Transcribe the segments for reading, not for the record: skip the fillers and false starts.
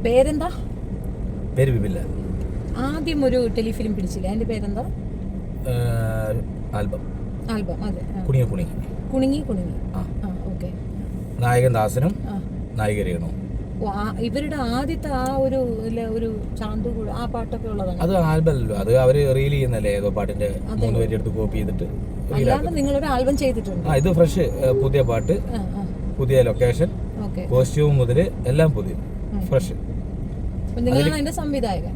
പേരെന്താ? പേര് വിപില്ല. ആദ്യം ഒരു ടെലിഫിലിം പിടിച്ചില്ലേ, അതിന്റെ പേരെന്താ? ആൽബം. ആൽബം, അതെ. കുണിങ്ങി കുണിങ്ങി കുണിങ്ങി കുണിങ്ങി. ഓക്കെ. നായകൻ ദാസനും നായിക രേണു. ഇവരുടെ ആദ്യത്തെ ആ ഒരു ചാന്തു ആ പാട്ടൊക്കെ ഉള്ളതാണ്. അത് ആൽബമല്ലോ, അത് അവര് റീൽ ചെയ്യുന്നല്ലേ, ഏതോ പാട്ടിന്റെ 3 വരി എടുത്ത് കോപ്പി ചെയ്തിട്ട്. അല്ലാതെ നിങ്ങളൊരു ആൽബം ചെയ്തിട്ടുണ്ട്? ഇത് ഫ്രഷ്, പുതിയ പാട്ട്, പുതിയ ലൊക്കേഷൻ, കോസ്റ്റ്യൂം മുതല് എല്ലാം പുതിയ ഫ്രഷ്. സംവിധായകൻ,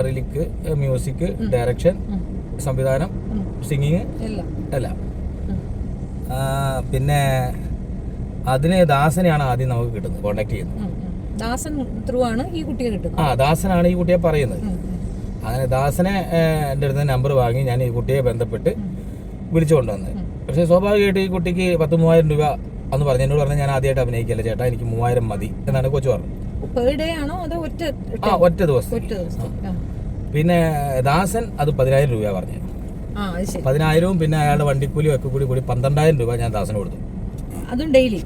റിലിക്ക്, മ്യൂസിക്, ഡയറക്ഷൻ, സംവിധാനം, സിംഗിങ് എല്ലാം. പിന്നെ അതിന് ദാസനെയാണ് ആദ്യം നമുക്ക് കിട്ടുന്നത്, കോണ്ടാക്ട് ചെയ്യുന്നത്. ദാസൻ ത്രൂ ആണ് ഈ കുട്ടിയെ കിട്ടുന്നത്. ദാസനാണ് ഈ കുട്ടിയെ പറയുന്നത്. അങ്ങനെ ദാസനെ എൻ്റെ അടുത്ത് നമ്പർ വാങ്ങി ഞാൻ ഈ കുട്ടിയെ ബന്ധപ്പെട്ട് വിളിച്ചു കൊണ്ടുവന്നത്. പക്ഷേ സ്വാഭാവികമായിട്ട് ഈ കുട്ടിക്ക് 10,000-3000 രൂപ എന്ന് പറഞ്ഞു. എന്നോട് പറഞ്ഞാൽ ഞാൻ ആദ്യമായിട്ട് അഭിനയിക്കല്ല ചേട്ടാ, എനിക്ക് 3000 മതി എന്നാണ് കൊച്ചു പറഞ്ഞത്. ഒറ്റ ദിവസം. പിന്നെ ദാസൻ അത് 10,000 രൂപ പറഞ്ഞു. 10,000 പിന്നെ അയാളുടെ വണ്ടിക്കൂലിയും ഒക്കെ കൂടി 12,000 രൂപ ഞാൻ ദാസന് കൊടുത്തു. അതും ഡെയിലി?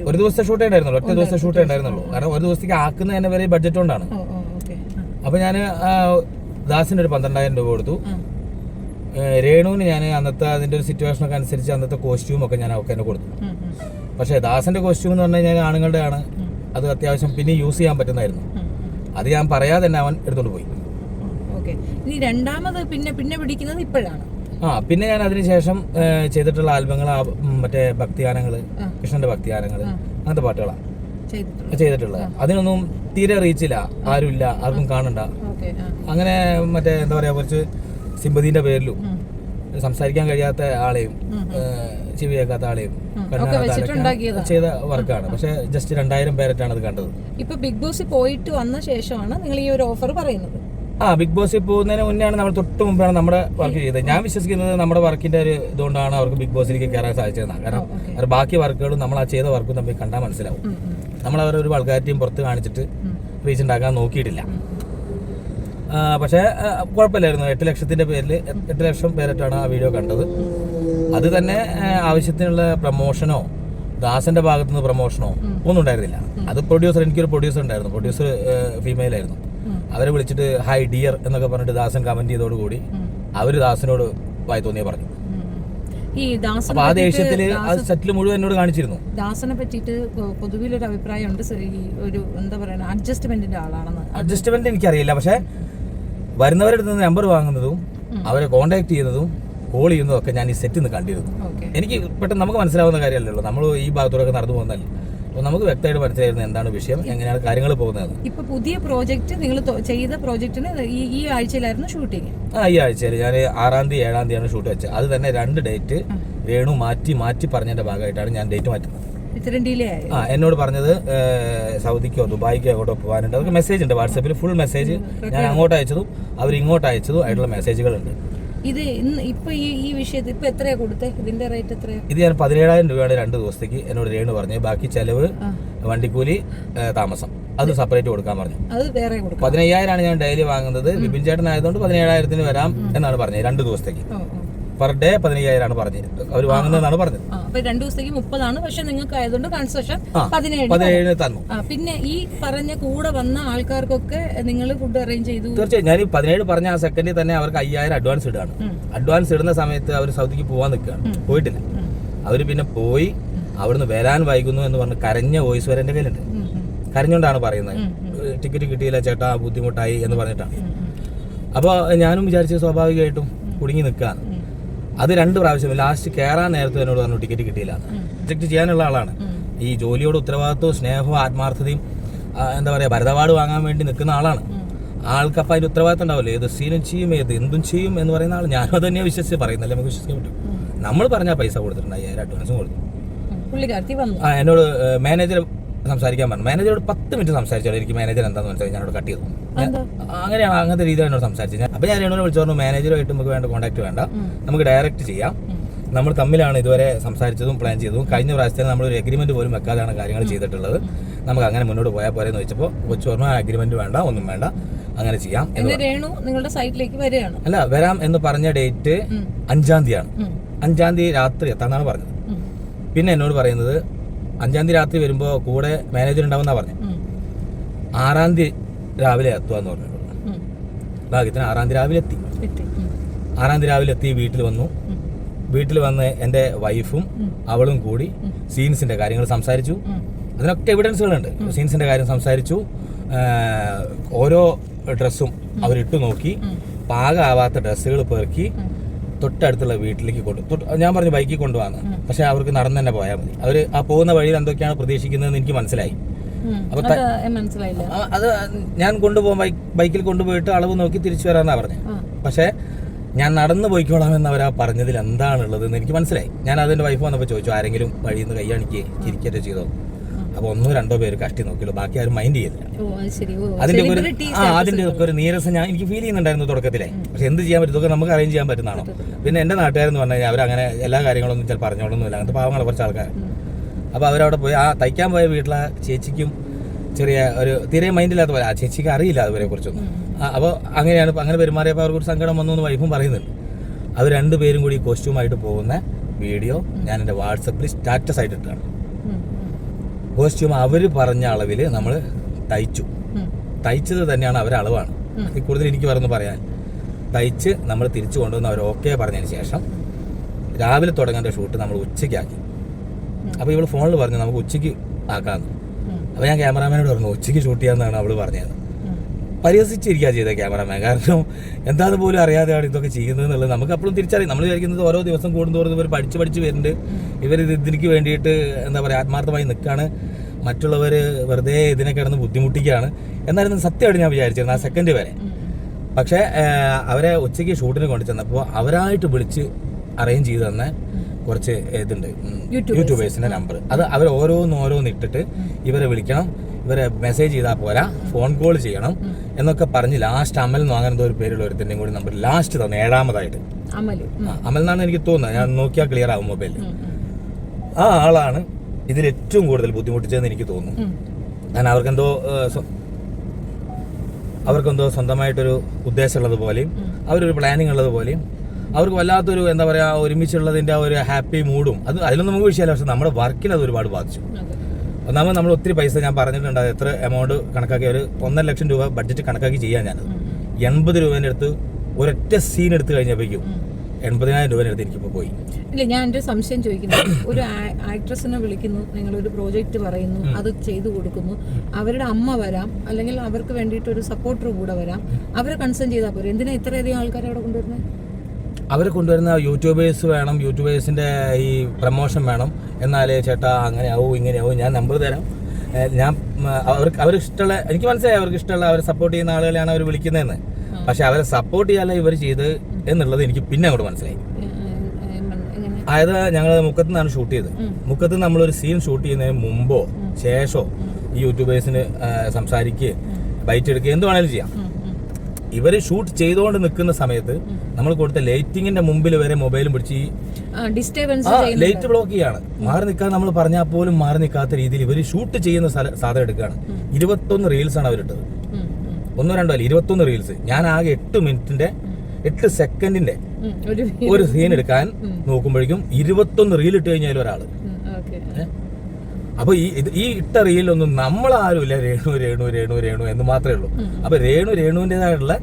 ഒരു ദിവസത്തെ ഷൂട്ടേ ഉണ്ടായിരുന്നുള്ളൂ, ഒറ്റ ദിവസത്തെ ഷൂട്ടേ ഉണ്ടായിരുന്നുള്ളൂ. കാരണം ഒരു ദിവസത്തേക്ക് ആക്കുന്ന തന്നെ വരെ ബഡ്ജറ്റ് കൊണ്ടാണ്. അപ്പൊ ഞാൻ ദാസിന് ഒരു 12,000 രൂപ കൊടുത്തു. രേണുവിന് ഞാൻ അന്നത്തെ അതിന്റെ ഒരു സിറ്റുവേഷനൊക്കെ അനുസരിച്ച് അന്നത്തെ കോസ്റ്റ്യൂം ഒക്കെ ഞാൻ അവർക്ക് തന്നെ കൊടുത്തു. പക്ഷേ ദാസന്റെ കോസ്റ്റ്യൂം എന്ന് പറഞ്ഞു കഴിഞ്ഞാൽ ആണുങ്ങളുടെ ആണ്, അത് അത്യാവശ്യം പിന്നെ യൂസ് ചെയ്യാൻ പറ്റുന്നതായിരുന്നു. അത് ഞാൻ പറയാതെ തന്നെ അവൻ എടുത്തോണ്ട് പോയി. ഇനി രണ്ടാമത് പിന്നെ പിടിക്കുന്നത് ഇപ്പോഴാണ്. പിന്നെ ഞാൻ അതിനുശേഷം ചെയ്തിട്ടുള്ള ആൽബങ്ങൾ മറ്റേ ഭക്തിഗാനങ്ങള്, കൃഷ്ണന്റെ ഭക്തിഗാനങ്ങള്, അങ്ങനത്തെ പാട്ടുകളാണ് ചെയ്തിട്ടുള്ളത്. അതിനൊന്നും തീരെ റീച്ചില്ല, ആരുമില്ല, ആർക്കും കാണണ്ട. അങ്ങനെ മറ്റേ എന്താ പറയാ, കുറച്ച് സിമ്പതിന്റെ പേരിലും സംസാരിക്കാൻ കഴിയാത്ത ആളെയും ചെവി കേൾക്കാത്ത ആളെയും ചെയ്ത വർക്കാണ്. പക്ഷെ ജസ്റ്റ് 2000 പേരായിട്ടാണ് അത് കണ്ടത്. ഇപ്പൊ ബിഗ് ബോസ് പോയിട്ട് വന്ന ശേഷമാണ് നിങ്ങൾ ഈ ഒരു ഓഫർ പറയുന്നത്? ബിഗ് ബോസിൽ പോകുന്നതിന് മുന്നെയാണ്, നമ്മൾ തൊട്ട് മുമ്പാണ് നമ്മുടെ വർക്ക് ചെയ്തത്. ഞാൻ വിശ്വസിക്കുന്നത് നമ്മുടെ വർക്കിന്റെ ഒരു ഇതുകൊണ്ടാണ് അവർക്ക് ബിഗ് ബോസിലേക്ക് കയറാൻ സാധിച്ചതെന്നാണ്. കാരണം അവർ ബാക്കി വർക്കുകളും നമ്മൾ ആ ചെയ്ത വർക്കും തമ്മിൽ കണ്ടാൽ മനസ്സിലാവും. നമ്മൾ അവരൊരു വൾഗാരിറ്റിയും പുറത്ത് കാണിച്ചിട്ട് റീച്ച് ഉണ്ടാക്കാൻ നോക്കിയിട്ടില്ല. പക്ഷേ കുഴപ്പമില്ലായിരുന്നു. 8 ലക്ഷത്തിന്റെ പേരിൽ 8 ലക്ഷം പേരായിട്ടാണ് ആ വീഡിയോ കണ്ടത്. അത് തന്നെ ആവശ്യത്തിനുള്ള പ്രൊമോഷനോ ദാസന്റെ ഭാഗത്തുനിന്ന് പ്രൊമോഷനോ ഒന്നും ഉണ്ടായിരുന്നില്ല. അത് എനിക്കൊരു പ്രൊഡ്യൂസർ ഉണ്ടായിരുന്നു. പ്രൊഡ്യൂസർ ഫീമെയിൽ ആയിരുന്നു. അവരെ വിളിച്ചിട്ട് ഹൈ ഡിയർ എന്നൊക്കെ പറഞ്ഞിട്ട് ദാസൻ കമന്റ് ചെയ്തോടുകൂടി അവര് ദാസനോട് വായി തോന്നിയെ പറഞ്ഞു. അപ്പൊ ആ ദേഷ്യത്തില് ആ സെറ്റിൽ മുഴുവൻ എന്നോട് കാണിച്ചിരുന്നു. ദാസനെ പറ്റിയിട്ട് പൊതുവിലൊരു അഭിപ്രായമുണ്ട്, ഒരു എന്താ പറയുക, അഡ്ജസ്റ്റ്മെന്റിന്റെ ആളാണെന്ന്. അഡ്ജസ്റ്റ്മെന്റ് എനിക്കറിയില്ല, പക്ഷെ വരുന്നവരുടെ അടുത്ത് നമ്പർ വാങ്ങുന്നതും അവരെ കോണ്ടാക്ട് ചെയ്യുന്നതും കോൾ ചെയ്യുന്നതും ഒക്കെ ഞാൻ ഈ സെറ്റിൽ നിന്ന് കണ്ടിരുന്നു. എനിക്ക് പെട്ടെന്ന് നമുക്ക് മനസ്സിലാവുന്ന കാര്യമല്ലല്ലോ, നമ്മൾ ഈ ഭാഗത്തോടൊക്കെ നടന്നു പോകുന്നതല്ലേ. അപ്പോൾ നമുക്ക് വ്യക്തമായിട്ട് മനസ്സിലായിരുന്നു എന്താണ് വിഷയം, എങ്ങനെയാണ് കാര്യങ്ങൾ പോകുന്നത്. ഇപ്പൊ പുതിയ പ്രോജക്റ്റ് നിങ്ങൾ ചെയ്ത പ്രോജക്റ്റിന് ഈ ആഴ്ചയിലായിരുന്നു ഷൂട്ടിങ്? ഈ ആഴ്ചയിൽ ഞാൻ 6-ാം തീയതി 7-ാം തീയതിയാണ് ഷൂട്ട് വെച്ചത്. അത് തന്നെ 2 ഡേറ്റ് രേണു മാറ്റി പറഞ്ഞതിന്റെ ഭാഗമായിട്ടാണ് ഞാൻ ഡേറ്റ് മാറ്റുന്നത്. എന്നോട് പറഞ്ഞത് സൗദിക്കോ ദുബായിക്കോ എങ്ങോട്ടോ പോകാനുണ്ട്. അവർക്ക് മെസ്സേജ് ഉണ്ട് വാട്സാപ്പിൽ, ഫുൾ മെസ്സേജ്. ഞാൻ അങ്ങോട്ട് അയച്ചതും അവർ ഇങ്ങോട്ട് അയച്ചതും ആയിട്ടുള്ള മെസ്സേജുകളുണ്ട്. ഇത് ഇപ്പൊ ഈ വിഷയത്തിൽ ഇപ്പൊ എത്രയാ കൊടുത്തേ? ഇതിന്റെ റേറ്റ് എത്രയാ? ഇത് ഞാൻ 17,000 രൂപയാണ് 2 ദിവസത്തേക്ക് എന്നോട് രേണു പറഞ്ഞു. ബാക്കി ചെലവ്, വണ്ടിക്കൂലി, താമസം അത് സെപ്പറേറ്റ് കൊടുക്കാൻ പറഞ്ഞു. 15,000 ഞാൻ ഡെയിലി വാങ്ങുന്നത്. ബിപിൻ ചേട്ടൻ ആയതുകൊണ്ട് 17,000 വരാം എന്നാണ് പറഞ്ഞത്. 2 ദിവസത്തേക്ക് പെർ ഡേ 15,000 പറഞ്ഞത് അവർ വാങ്ങുന്നതെന്നാണ് പറഞ്ഞത്. 2 ദിവസത്തേക്ക് 30. പക്ഷെ നിങ്ങൾക്ക് ആയതുകൊണ്ട് കൺസെഷൻ 17 തന്നു. പിന്നെ ഈ പറഞ്ഞ കൂടെ വന്ന ആൾക്കാർക്കൊക്കെ നിങ്ങൾ ഫുഡ് അറേഞ്ച് ചെയ്തു? തീർച്ചയായും. ഞാൻ 17 പറഞ്ഞ ആ സെക്കൻഡിൽ തന്നെ അവർക്ക് 5,000 അഡ്വാൻസ് ഇടാണ്. അഡ്വാൻസ് ഇടുന്ന സമയത്ത് അവർ സൗദിക്ക് പോകാൻ നിൽക്കുകയാണ്, പോയിട്ടില്ല. അവർ പിന്നെ പോയി അവിടുന്ന് വരാൻ വൈകുന്നു എന്ന് പറഞ്ഞ് കരഞ്ഞ വോയിസ് വരെ എൻ്റെ കയ്യിലുണ്ട്. കരഞ്ഞുകൊണ്ടാണ് പറയുന്നത്, ടിക്കറ്റ് കിട്ടിയില്ല ചേട്ടാ, ബുദ്ധിമുട്ടായി എന്ന് പറഞ്ഞിട്ടാണ്. അപ്പോൾ ഞാനും വിചാരിച്ചു സ്വാഭാവികമായിട്ടും കുടുങ്ങി നിൽക്കുകയാണ്. അത് 2 പ്രാവശ്യം ലാസ്റ്റ് കയറാൻ നേരത്തെ എന്നോട് പറഞ്ഞു ടിക്കറ്റ് കിട്ടിയില്ല. റിജക്ട് ചെയ്യാനുള്ള ആളാണ്. ഈ ജോലിയോട് ഉത്തരവാദിത്വവും സ്നേഹവും ആത്മാർത്ഥതയും എന്താ പറയുക, ഭരതവാട് വാങ്ങാൻ വേണ്ടി നിൽക്കുന്ന ആളാണ്. ആൾക്കപ്പം അതിൻ്റെ ഉത്തരവാദിത്തം ഉണ്ടാവില്ലേ, ഏത് സീനും ചെയ്യും, എന്തും ചെയ്യും എന്ന് പറയുന്ന ആൾ. ഞാനും അത് തന്നെയാണ് വിശ്വസിച്ച് പറയുന്നല്ലേ, നമുക്ക് വിശ്വസിക്കാൻ പറ്റും. നമ്മൾ പറഞ്ഞാൽ പൈസ കൊടുത്തിട്ടുണ്ട്, 5,000 അഡ്വാൻസും കൊടുത്തു. എന്നോട് മാനേജർ സംസാരിക്കാൻ പറഞ്ഞു. മാനേജറോട് 10 മിനിറ്റ് സംസാരിച്ചാൽ എനിക്ക് മാനേജർ എന്താണെന്ന് മനസ്സിലായി. ഞാനോട് കട്ട് ചെയ്തു. അങ്ങനെയാണ്, അങ്ങനത്തെ രീതിയിൽ എന്നോട് സംസാരിച്ചത്. അപ്പോൾ ഞാൻ എന്നോട് വിളിച്ചു പറഞ്ഞു മാനേജറുമായിട്ട് നമുക്ക് വേണ്ട കോൺടാക്ട് വേണ്ട, നമുക്ക് ഡയറക്റ്റ് ചെയ്യാം. നമ്മൾ തമ്മിലാണ് ഇതുവരെ സംസാരിച്ചതും പ്ലാൻ ചെയ്തതും. കഴിഞ്ഞ പ്രാവശ്യത്തിൽ നമ്മളൊരു എഗ്രിമെന്റ് പോലും വെക്കാതെയാണ് കാര്യങ്ങൾ ചെയ്തിട്ടുള്ളത്. നമുക്ക് അങ്ങനെ മുന്നോട്ട് പോയാൽ പോരെ എന്ന് ചോദിച്ചപ്പോൾ കൊച്ചു പറഞ്ഞു അഗ്രിമെന്റ് വേണ്ട, ഒന്നും വേണ്ട, അങ്ങനെ ചെയ്യാം. നിങ്ങളുടെ സൈറ്റിലേക്ക് വരികയാണ്? അല്ല, വരാം എന്ന് പറഞ്ഞ ഡേറ്റ് 5-ാം തീയതിയാണ്. 5-ാം തീയതി രാത്രി എത്താന്നാണ് പറഞ്ഞത്. പിന്നെ എന്നോട് പറയുന്നത് 5-ാം തീയതി രാത്രി വരുമ്പോൾ കൂടെ മാനേജർ ഉണ്ടാവുമെന്നാണ് പറഞ്ഞത്. 6-ാം തീയതി രാവിലെ എത്തുകയെന്ന് പറഞ്ഞിട്ടുള്ളൂ. ഭാഗ്യത്തിന് 6-ാം തീയതി രാവിലെ എത്തി. 6-ാം തീയതി രാവിലെ എത്തി വീട്ടിൽ വന്നു. വീട്ടിൽ വന്ന് എൻ്റെ വൈഫും അവളും കൂടി സീൻസിൻ്റെ കാര്യങ്ങൾ സംസാരിച്ചു. അതിനൊക്കെ എവിഡൻസുകളുണ്ട്. സീൻസിൻ്റെ കാര്യം സംസാരിച്ചു. ഓരോ ഡ്രസ്സും അവരിട്ട് നോക്കി. പാകമാവാത്ത ഡ്രസ്സുകൾ പെറുക്കി തൊട്ടടുത്തുള്ള വീട്ടിലേക്ക് ഞാൻ പറഞ്ഞു ബൈക്കിൽ കൊണ്ടുപോകാന്ന്. പക്ഷെ അവർക്ക് നടന്നു തന്നെ പോയാൽ മതി. അവർ ആ പോകുന്ന വഴിയിൽ എന്തൊക്കെയാണ് പ്രതീക്ഷിക്കുന്നതെന്ന് എനിക്ക് മനസ്സിലായി. അപ്പൊ അത് ഞാൻ കൊണ്ടുപോകാൻ ബൈക്കിൽ കൊണ്ടുപോയിട്ട് അളവ് നോക്കി തിരിച്ചു വരാമെന്നാണ് പറഞ്ഞത്. പക്ഷെ ഞാൻ നടന്നു പോയിക്കോളാമെന്ന് അവരാ പറഞ്ഞതിൽ എന്താണുള്ളതെന്ന് എനിക്ക് മനസ്സിലായി. ഞാൻ അതിൻ്റെ വൈഫ് വന്നപ്പോൾ ചോദിച്ചു, ആരെങ്കിലും വഴിയിൽ നിന്ന് കൈയാണിക്കുകയോ ചിരിക്കുകയോ ചെയ്തോ? അപ്പോൾ 1-2 പേര് കഷ്ടി നോക്കിയുള്ളൂ, ബാക്കി ആരും മൈൻഡ് ചെയ്തില്ല. അതിന്റെ ഒക്കെ ഒരു നീരസം എനിക്ക് ഫീൽ ചെയ്യുന്നുണ്ടായിരുന്നു തുടക്കത്തിലെ. പക്ഷെ എന്ത് ചെയ്യാൻ പറ്റും, ഇതൊക്കെ നമുക്ക് അറേഞ്ച് ചെയ്യാൻ പറ്റുന്നതാണോ? പിന്നെ എൻ്റെ നാട്ടുകാരെന്ന് പറഞ്ഞു കഴിഞ്ഞാൽ അവരങ്ങനെ എല്ലാ കാര്യങ്ങളൊന്നും ചില പറഞ്ഞോളൊന്നുമില്ല. അങ്ങനത്തെ പാവങ്ങളെ കുറച്ച് ആൾക്കാർ. അപ്പോൾ അവരവിടെ പോയി ആ തയ്ക്കാൻ പോയ വീട്ടിലെ ചേച്ചിക്കും ചെറിയ ഒരു തീരെ മൈൻഡില്ലാത്ത പോലെ, ആ ചേച്ചിക്ക് അറിയില്ല അതുവരെ കുറിച്ചൊന്നും. അപ്പോൾ അങ്ങനെ പെരുമാറിയപ്പോൾ അവർക്ക് ഒരു സങ്കടം വന്നു എന്ന് വൈഫും പറയുന്നുണ്ട്. അവർ 2 പേരും കൂടി കോസ്റ്റ്യൂമായിട്ട് പോകുന്ന വീഡിയോ ഞാൻ എൻ്റെ വാട്സപ്പിൽ സ്റ്റാറ്റസ് ആയിട്ട് ഇട്ടാണ്. കോസ്റ്റ്യൂം അവർ പറഞ്ഞ അളവിൽ നമ്മൾ തയ്ച്ചത് തന്നെയാണ് അവരെ അളവാണ്. കൂടുതൽ എനിക്ക് പറഞ്ഞു പറയാൻ. തയ്ച്ച് നമ്മൾ തിരിച്ചു കൊണ്ടുവന്ന് അവർ ഓക്കെ പറഞ്ഞതിന് ശേഷം രാവിലെ തുടങ്ങേണ്ട ഷൂട്ട് നമ്മൾ ഉച്ചയ്ക്കാക്കി. അപ്പോൾ ഇവൾ ഫോണിൽ പറഞ്ഞു നമുക്ക് ഉച്ചയ്ക്ക് ആക്കാമെന്ന്. അപ്പോൾ ഞാൻ ക്യാമറാമാനോട് പറഞ്ഞു ഉച്ചയ്ക്ക് ഷൂട്ട് ചെയ്യാമെന്നാണ് അവൾ പറഞ്ഞത്. പരിഹസിച്ചിരിക്കുക ചെയ്ത ക്യാമറാമാൻ. കാരണം എന്താണെന്ന് പോലും അറിയാതെയാണ് ഇതൊക്കെ ചെയ്യുന്നത് എന്നുള്ളത് നമുക്ക് അപ്പോഴും തിരിച്ചറിയാം. നമ്മൾ വിചാരിക്കുന്നത് ഓരോ ദിവസം കൂടുന്തോറും ഇവർ പഠിച്ച് വരുന്നുണ്ട്, ഇവർ ഇതിലേക്ക് വേണ്ടിയിട്ട് എന്താ പറയുക ആത്മാർത്ഥമായി നിൽക്കുകയാണ്, മറ്റുള്ളവർ വെറുതെ ഇതിനെ കിടന്ന് ബുദ്ധിമുട്ടിക്കുകയാണ് എന്നായിരുന്നു സത്യമായിട്ട് ഞാൻ വിചാരിച്ചിരുന്നത് ആ സെക്കൻഡ് വരെ. പക്ഷേ അവരെ ഉച്ചയ്ക്ക് ഷൂട്ടിന് കൊണ്ടു ചെന്നപ്പോൾ അവരായിട്ട് വിളിച്ച് അറേഞ്ച് ചെയ്ത് തന്നെ കുറച്ച് ഇതുണ്ട് യൂട്യൂബേഴ്സിൻ്റെ നമ്പർ. അത് അവർ ഓരോന്ന് ഇട്ടിട്ട് ഇവരെ വിളിക്കണം, ഇവരെ മെസ്സേജ് ചെയ്താൽ പോരാ, ഫോൺ കോൾ ചെയ്യണം എന്നൊക്കെ പറഞ്ഞ് ലാസ്റ്റ് അമൽ എന്ന് അങ്ങനെ ഒരു പേരുള്ള ഒരുത്തിൻ്റെയും കൂടി നമ്പർ ലാസ്റ്റ് തന്നു 7-ാമതായിട്ട്. അമൽ എന്നാണ് എനിക്ക് തോന്നുന്നത്, ഞാൻ നോക്കിയാൽ ക്ലിയർ ആവും മൊബൈലിൽ. ആ ആളാണ് ഇതിൽ ഏറ്റവും കൂടുതൽ ബുദ്ധിമുട്ടിച്ചതെന്ന് എനിക്ക് തോന്നുന്നു. ഞാൻ അവർക്കെന്തോ സ്വന്തമായിട്ടൊരു ഉദ്ദേശമുള്ളത് പോലെയും അവരൊരു പ്ലാനിങ് ഉള്ളത് പോലെയും അവർക്ക് വല്ലാത്തൊരു എന്താ പറയുക ഒരുമിച്ചുള്ളതിൻ്റെ ആ ഒരു ഹാപ്പി മൂഡും അതിലൊന്നും നമുക്ക് വിഷയമല്ല. പക്ഷെ നമ്മുടെ വർക്കിന് അത് ഒരുപാട് ബാധിച്ചു. ഒന്നാമത് നമ്മൾ ഒത്തിരി പൈസ ഞാൻ പറഞ്ഞിട്ടുണ്ട്, എത്ര എമൗണ്ട് കണക്കാക്കി ഒരു 1.5 ലക്ഷം രൂപ ബഡ്ജറ്റ് കണക്കാക്കി ചെയ്യാൻ ഞാനത് 80 രൂപേൻ്റെ അടുത്ത് ഒരൊറ്റ സീൻ എടുത്ത് കഴിഞ്ഞപ്പോഴേക്കും 80,000 രൂപേൻ്റെ അടുത്ത് എനിക്കിപ്പോൾ പോയി. ഇല്ല, ഞാൻ എൻ്റെ സംശയം ചോദിക്കുന്നത്, ഒരു ആക്ട്രസിനെ വിളിക്കുന്നു, നിങ്ങളൊരു പ്രോജക്റ്റ് പറയുന്നു, അത് ചെയ്തു കൊടുക്കുന്നു, അവരുടെ അമ്മ വരാം, അല്ലെങ്കിൽ അവർക്ക് വേണ്ടിയിട്ട് ഒരു സപ്പോർട്ടർ കൂടെ വരാം, അവരെ കൺസേൺ ചെയ്താൽ പോരെ, എന്തിനാ ഇത്രയധികം ആൾക്കാരെ അവിടെ കൊണ്ടുവരുന്നത്? അവരെ കൊണ്ടുവരുന്ന യൂട്യൂബേഴ്സ് വേണം, യൂട്യൂബേഴ്സിൻ്റെ ഈ പ്രമോഷൻ വേണം, എന്നാലേ ചേട്ടാ അങ്ങനെ ആവും ഇങ്ങനെ ആവും. ഞാൻ നമ്പർ തരാം, ഞാൻ അവർക്ക് ഇഷ്ടമുള്ള, എനിക്ക് മനസ്സിലായി അവർക്ക് ഇഷ്ടമുള്ള അവരെ സപ്പോർട്ട് ചെയ്യുന്ന ആളുകളെയാണ് അവർ വിളിക്കുന്നതെന്ന്. പക്ഷെ അവരെ സപ്പോർട്ട് ചെയ്യാതെ ഇവർ ചെയ്ത് എന്നുള്ളത് എനിക്ക് പിന്നെ അങ്ങോട്ട് മനസ്സിലായി. അതായത് ഞങ്ങൾ മുക്കത്ത് നിന്നാണ് ഷൂട്ട് ചെയ്തത്. മുക്കത്ത് നമ്മളൊരു സീൻ ഷൂട്ട് ചെയ്യുന്നതിന് മുമ്പോ ശേഷമോ ഈ യൂട്യൂബേഴ്സിന് സംസാരിക്കുക, ബൈറ്റ് എടുക്കുക, എന്ത് വേണേലും ചെയ്യാം. ഇവർ ഷൂട്ട് ചെയ്തുകൊണ്ട് നിൽക്കുന്ന സമയത്ത് നമ്മൾ കൊടുത്ത ലൈറ്റിങ്ങിന്റെ മുമ്പിൽ വരെ മൊബൈലും പിടിച്ച് ലൈറ്റ് ബ്ലോക്ക് ചെയ്യാണ്. മാറി നിൽക്കാൻ നമ്മൾ പറഞ്ഞാൽ പോലും മാറി നിൽക്കാത്ത രീതിയിൽ ഇവർ ഷൂട്ട് ചെയ്യുന്ന സാധനം എടുക്കുകയാണ്. 21 റീൽസാണ് അവരിട്ടത്. 1-2 അല്ല, 21 റീൽസ്. ഞാൻ ആകെ 8 മിനിറ്റിന്റെ 8 സെക്കൻഡിന്റെ ഒരു സീൻ എടുക്കാൻ നോക്കുമ്പോഴേക്കും 21 റീൽ ഇട്ട് കഴിഞ്ഞാൽ ഒരാള്. അപ്പൊ ഈ ഇട്ട റീലൊന്നും നമ്മളാരുമില്ല രേണു രേണു രേണു രേണു എന്ന് മാത്രമേ ഉള്ളൂ. അപ്പൊ രേണുവിൻ്റെതായിട്ടുള്ള